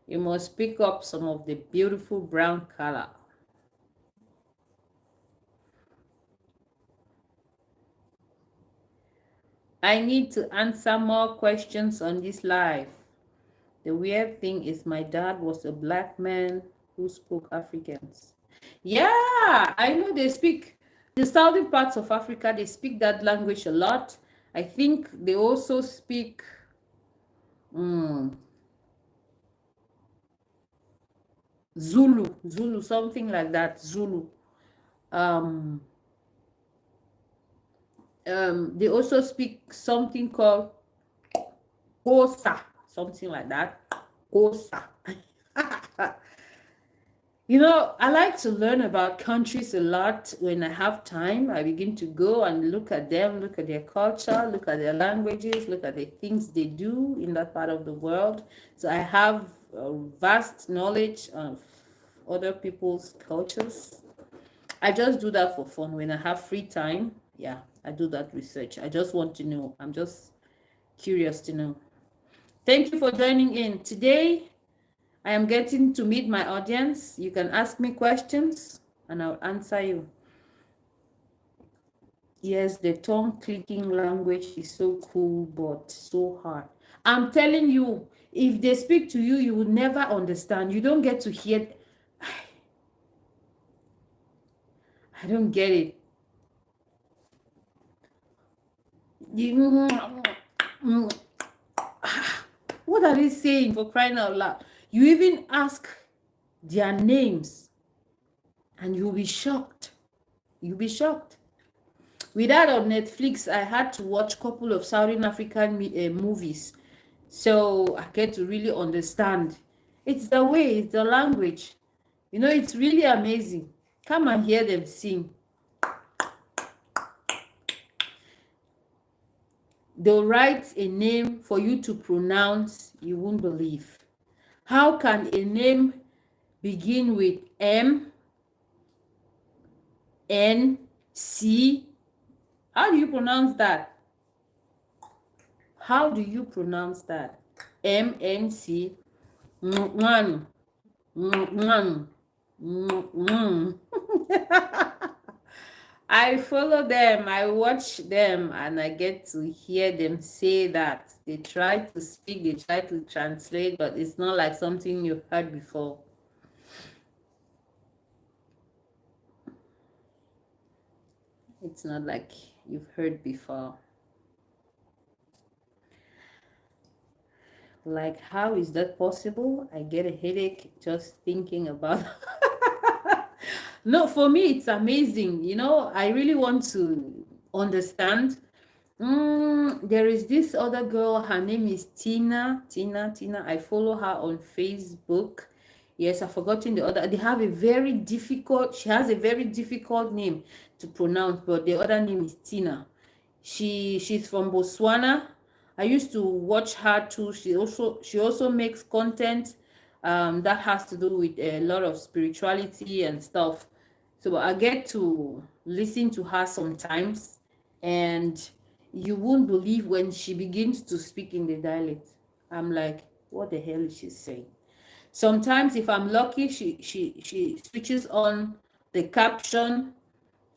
You must pick up some of the beautiful brown color. I need to answer more questions on this live. The weird thing is my dad was a black man who spoke Afrikaans. Yeah, I know they speak, the southern parts of Africa, they speak that language a lot. I think they also speak Zulu, something like that, Zulu. They also speak something called Xhosa, something like that. Xhosa. You know, I like to learn about countries a lot. When I have time, I begin to go and look at them, look at their culture, look at their languages, look at the things they do in that part of the world. So I have a vast knowledge of other people's cultures. I just do that for fun. When I have free time, yeah, I do that research. I just want to know. I'm just curious to know. Thank you for joining in. Today, I am getting to meet my audience. You can ask me questions and I'll answer you. Yes, the tongue clicking language is so cool, but so hard. I'm telling you, if they speak to you, you will never understand. You don't get to hear. I don't get it. What are they saying, for crying out loud? You even ask their names and you'll be shocked. You'll be shocked. With that on Netflix, I had to watch a couple of Southern African movies. So I get to really understand. It's the way, it's the language. You know, it's really amazing. Come and hear them sing. They'll write a name for you to pronounce, you won't believe. How can a name begin with M, N, C? How do you pronounce that? How do you pronounce that? M, N, C. I follow them, I watch them, and I get to hear them say that. They try to speak, they try to translate, but it's not like something you've heard before. It's not like you've heard before. Like, how is that possible? I get a headache just thinking about. No, for me, it's amazing. I really want to understand. There is this other girl, her name is Tina. I follow her on Facebook. Yes, I've forgotten the other. They have a very difficult, she has a very difficult name to pronounce, but the other name is Tina. She's from Botswana. I used to watch her too. She also makes content that has to do with a lot of spirituality and stuff. So I get to listen to her sometimes, and you won't believe when she begins to speak in the dialect. I'm like, what the hell is she saying? Sometimes, if I'm lucky, she switches on the caption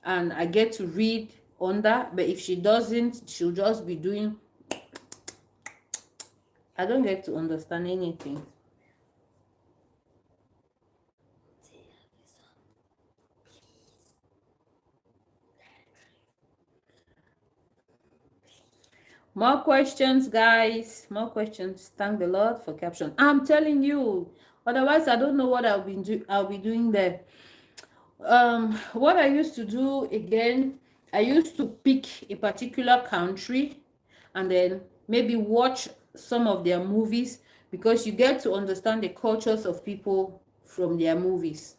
and I get to read under. But if she doesn't, she'll just be doing. I don't get to understand anything. More questions, guys. More questions. Thank the Lord for caption. I'm telling you. Otherwise, I don't know what I'll be doing there. What I used to do again, I used to pick a particular country and then maybe watch some of their movies, because you get to understand the cultures of people from their movies.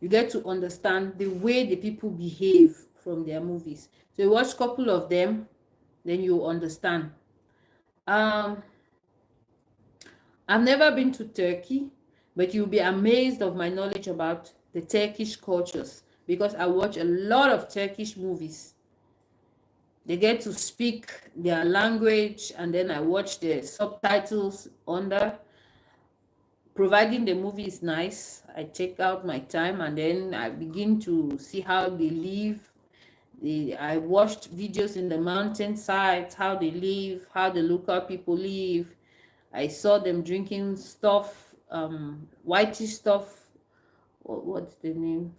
You get to understand the way the people behave from their movies. So you watch a couple of them, then you understand. I've never been to Turkey, but you'll be amazed of my knowledge about the Turkish cultures, because I watch a lot of Turkish movies. They get to speak their language, and then I watch the subtitles under. Providing the movie is nice, I take out my time and then I begin to see how they live. I watched videos in the mountainsides, how they live, how the local people live. I saw them drinking stuff, whitey stuff. What's the name?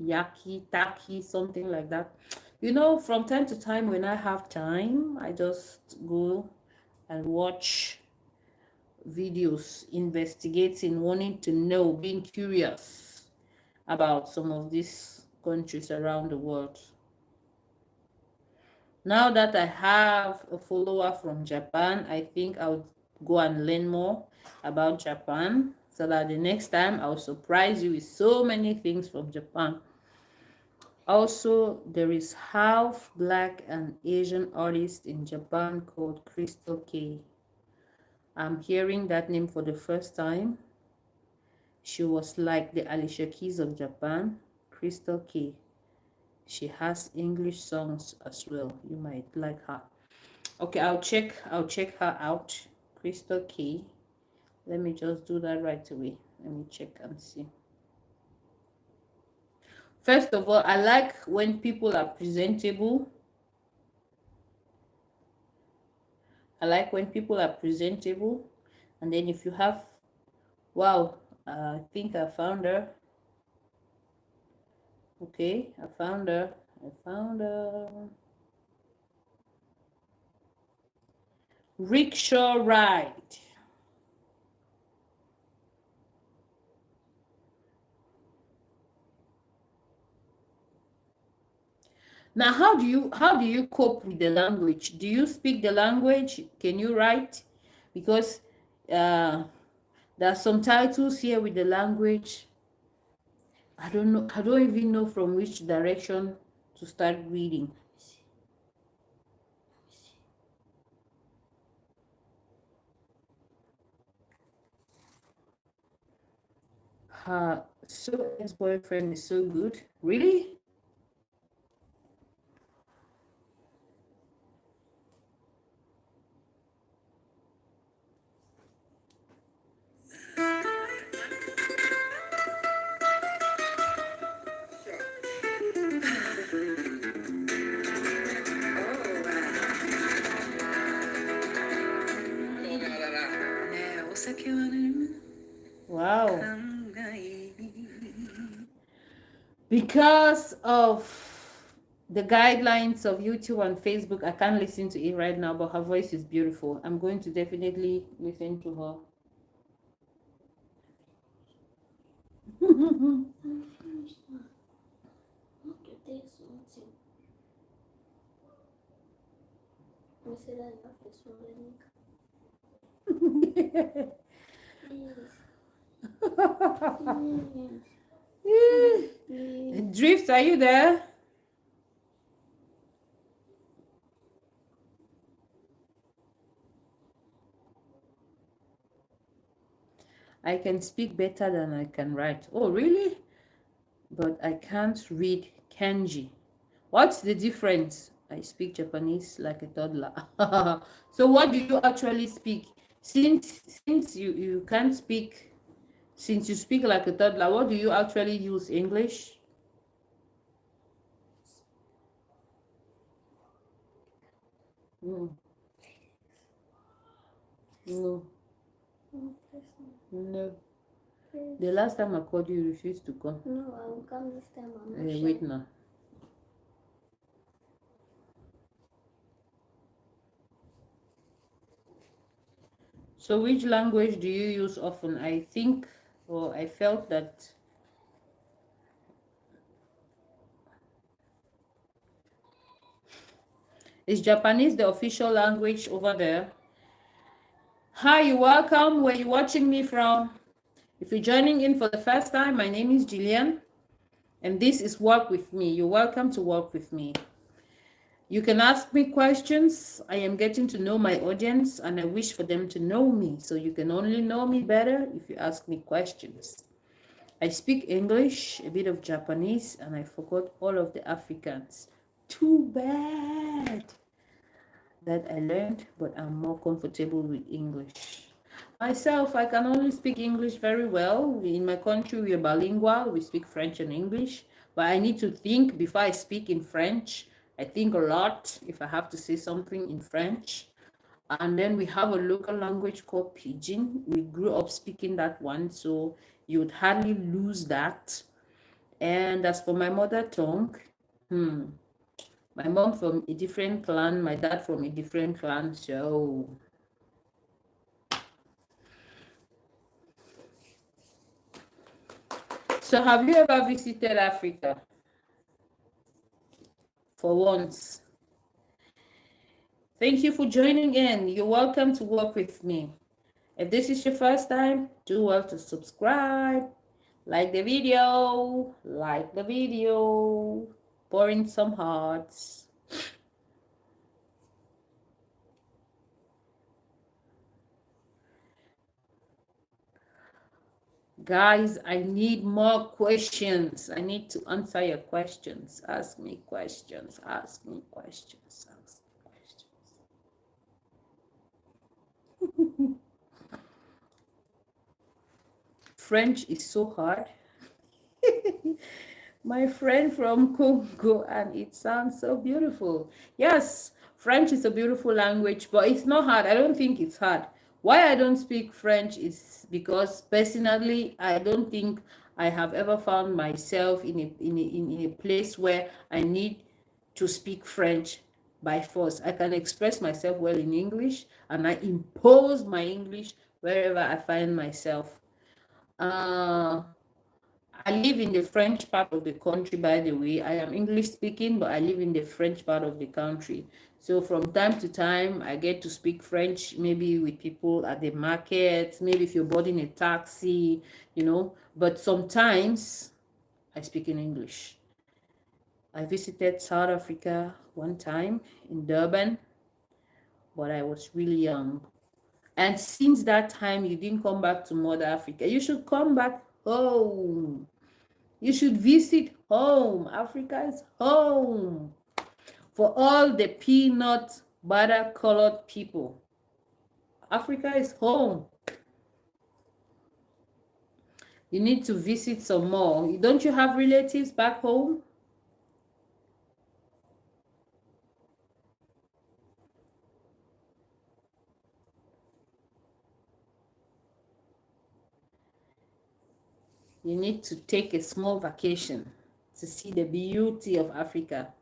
Yaki, taki, something like that. From time to time, when I have time, I just go and watch videos, investigating, wanting to know, being curious about some of these countries around the world. Now that I have a follower from Japan, I think I'll go and learn more about Japan, so that the next time I'll surprise you with so many things from Japan. Also, there is half black and Asian artist in Japan called Crystal K. I'm hearing that name for the first time. She was like the Alicia Keys of Japan, Crystal K. She has English songs as well. You might like her. Okay, I'll check her out. Crystal K. Let me just do that right away. Let me check and see. First of all, I like when people are presentable. And then if you have, wow, I think I found her. Okay, I found her. Rickshaw ride. Now, how do you cope with the language? Do you speak the language? Can you write? Because there are some titles here with the language. I don't know. I don't even know from which direction to start reading. Her ex-boyfriend is so good. Really? Wow. Because of the guidelines of YouTube and Facebook, I can't listen to it right now, but her voice is beautiful. I'm going to definitely listen to her. Finish now. Look at this one too. We say that in office one. Please. Please. Drift, are you there? I can speak better than I can write. Oh, really? But I can't read kanji. What's the difference? I speak Japanese like a toddler. So what do you actually speak? Since you can't speak, since you speak like a toddler, what do you actually use? English? No. No. No. The last time I called you, you refused to come. No, I will come this time. I'm not Wait shy. now. So which language do you use often? I think, or I felt that is Japanese the official language over there? Hi, you're welcome. Where you watching me from? If you're joining in for the first time, my name is Jillian, and this is Work With Me. You're welcome to work with me. You can ask me questions. I am getting to know my audience, and I wish for them to know me. So you can only know me better if you ask me questions. I speak English, a bit of Japanese, and I forgot all of the Africans. Too bad that I learned, but I'm more comfortable with English. Myself, I can only speak English very well. In my country, we are bilingual. We speak French and English, but I need to think before I speak in French. I think a lot if I have to say something in French. And then we have a local language called Pidgin. We grew up speaking that one, so you would hardly lose that. And as for my mother tongue, my mom from a different clan, my dad from a different clan, so have you ever visited Africa? For once. Thank you for joining in. You're welcome to work with me. If this is your first time, do well to subscribe, like the video, pour in some hearts. Guys, I need more questions. I need to answer your questions. Ask me questions. Ask me questions. Ask me questions. French is so hard. My friend from Congo, and it sounds so beautiful. Yes, French is a beautiful language, but it's not hard. I don't think it's hard. Why I don't speak French is because personally, I don't think I have ever found myself in a place where I need to speak French by force. I can express myself well in English, and I impose my English wherever I find myself. I live in the French part of the country, by the way. I am English speaking, but I live in the French part of the country. So from time to time, I get to speak French, maybe with people at the market, maybe if you're boarding a taxi, But sometimes I speak in English. I visited South Africa one time in Durban, but I was really young. And since that time, you didn't come back to Mother Africa. You should come back home. You should visit home. Africa is home for all the peanut butter colored people. Africa is home. You need to visit some more. Don't you have relatives back home? You need to take a small vacation to see the beauty of Africa.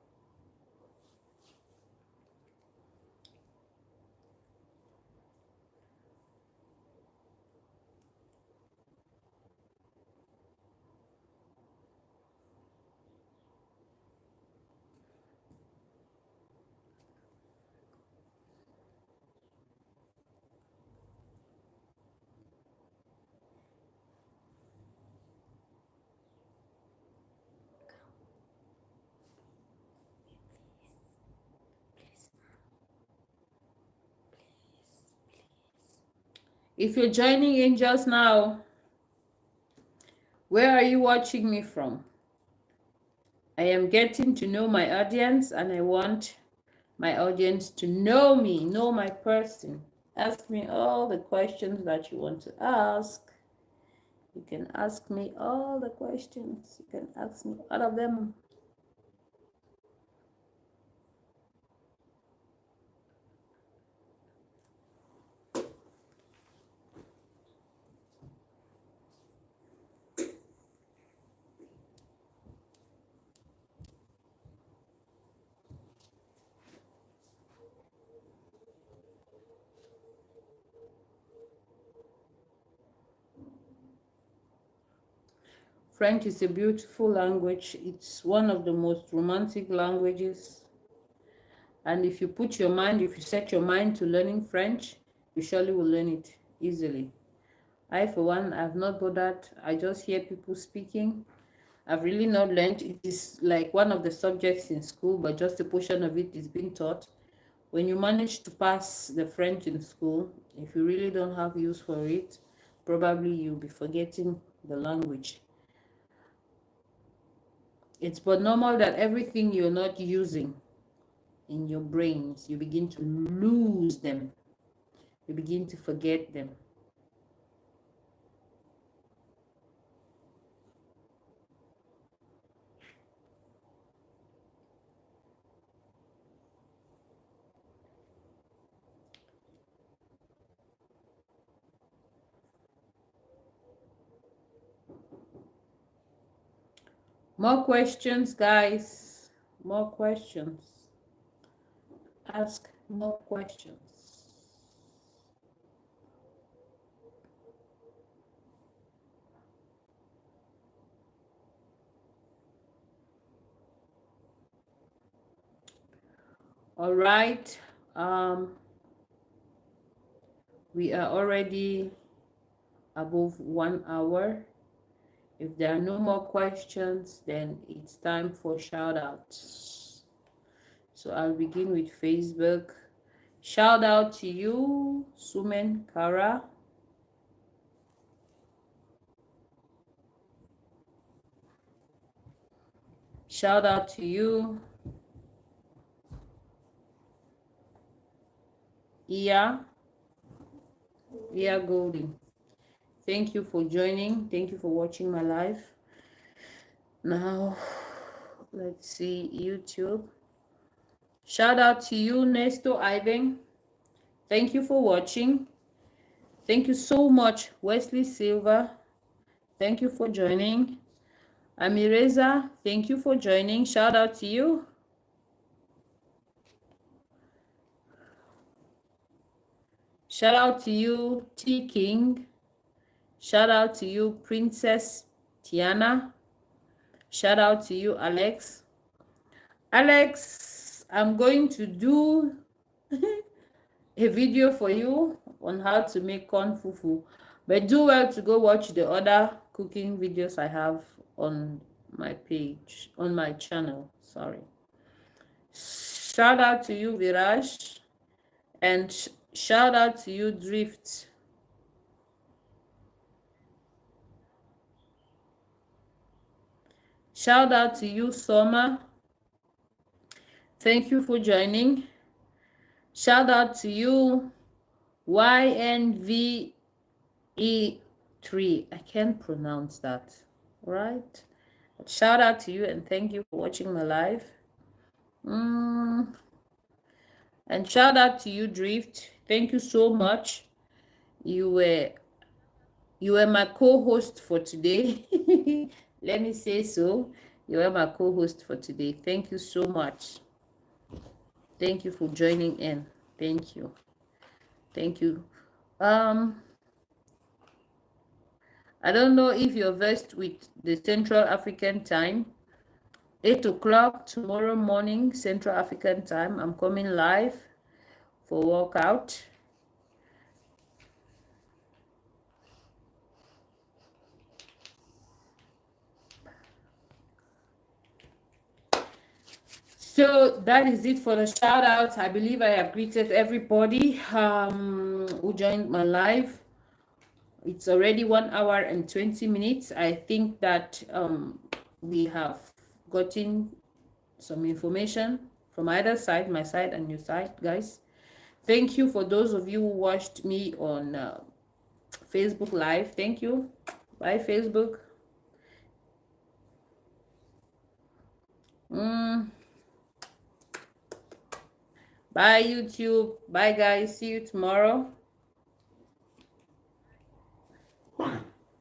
If you're joining in just now, where are you watching me from? I am getting to know my audience, and I want my audience to know me, know my person. Ask me all the questions that you want to ask. You can ask me all the questions. You can ask me all of them. French is a beautiful language. It's one of the most romantic languages. And if you set your mind to learning French, you surely will learn it easily. I, for one, I've not bothered. I just hear people speaking. I've really not learned. It is like one of the subjects in school, but just a portion of it is being taught. When you manage to pass the French in school, if you really don't have use for it, probably you'll be forgetting the language. It's but normal that everything you're not using in your brains, you begin to lose them. You begin to forget them. More questions, guys. More questions. Ask more questions. All right. We are already above 1 hour. If there are no more questions, then it's time for shout outs. So I'll begin with Facebook. Shout out to you, Sumen Kara. Shout out to you, Ia Golding. Thank you for joining. Thank you for watching my live. Now, let's see YouTube. Shout out to you, Nesto Ivan. Thank you for watching. Thank you so much, Wesley Silva. Thank you for joining. Amireza, thank you for joining. Shout out to you. Shout out to you, T King. Shout out to you, Princess Tiana. Shout out to you, Alex. Alex, I'm going to do a video for you on how to make corn fufu, but do well to go watch the other cooking videos I have on my page, on my channel. Sorry. Shout out to you, Viraj, and shout out to you, Drift. Shout out to you, Soma. Thank you for joining. Shout out to you, YNVE3. I can't pronounce that, right? But shout out to you and thank you for watching my live. And shout out to you, Drift. Thank you so much. You were my co-host for today. Let me say so. You are my co-host for today. Thank you so much. Thank you for joining in. Thank you. Thank you. I don't know if you're versed with the Central African time. 8 o'clock tomorrow morning, Central African time. I'm coming live for workout. So that is it for the shout outs. I believe I have greeted everybody who joined my live. It's already 1 hour and 20 minutes. I think that we have gotten some information from either side, my side and your side, guys. Thank you for those of you who watched me on Facebook Live. Thank you. Bye, Facebook. Bye, YouTube. Bye, guys. See you tomorrow.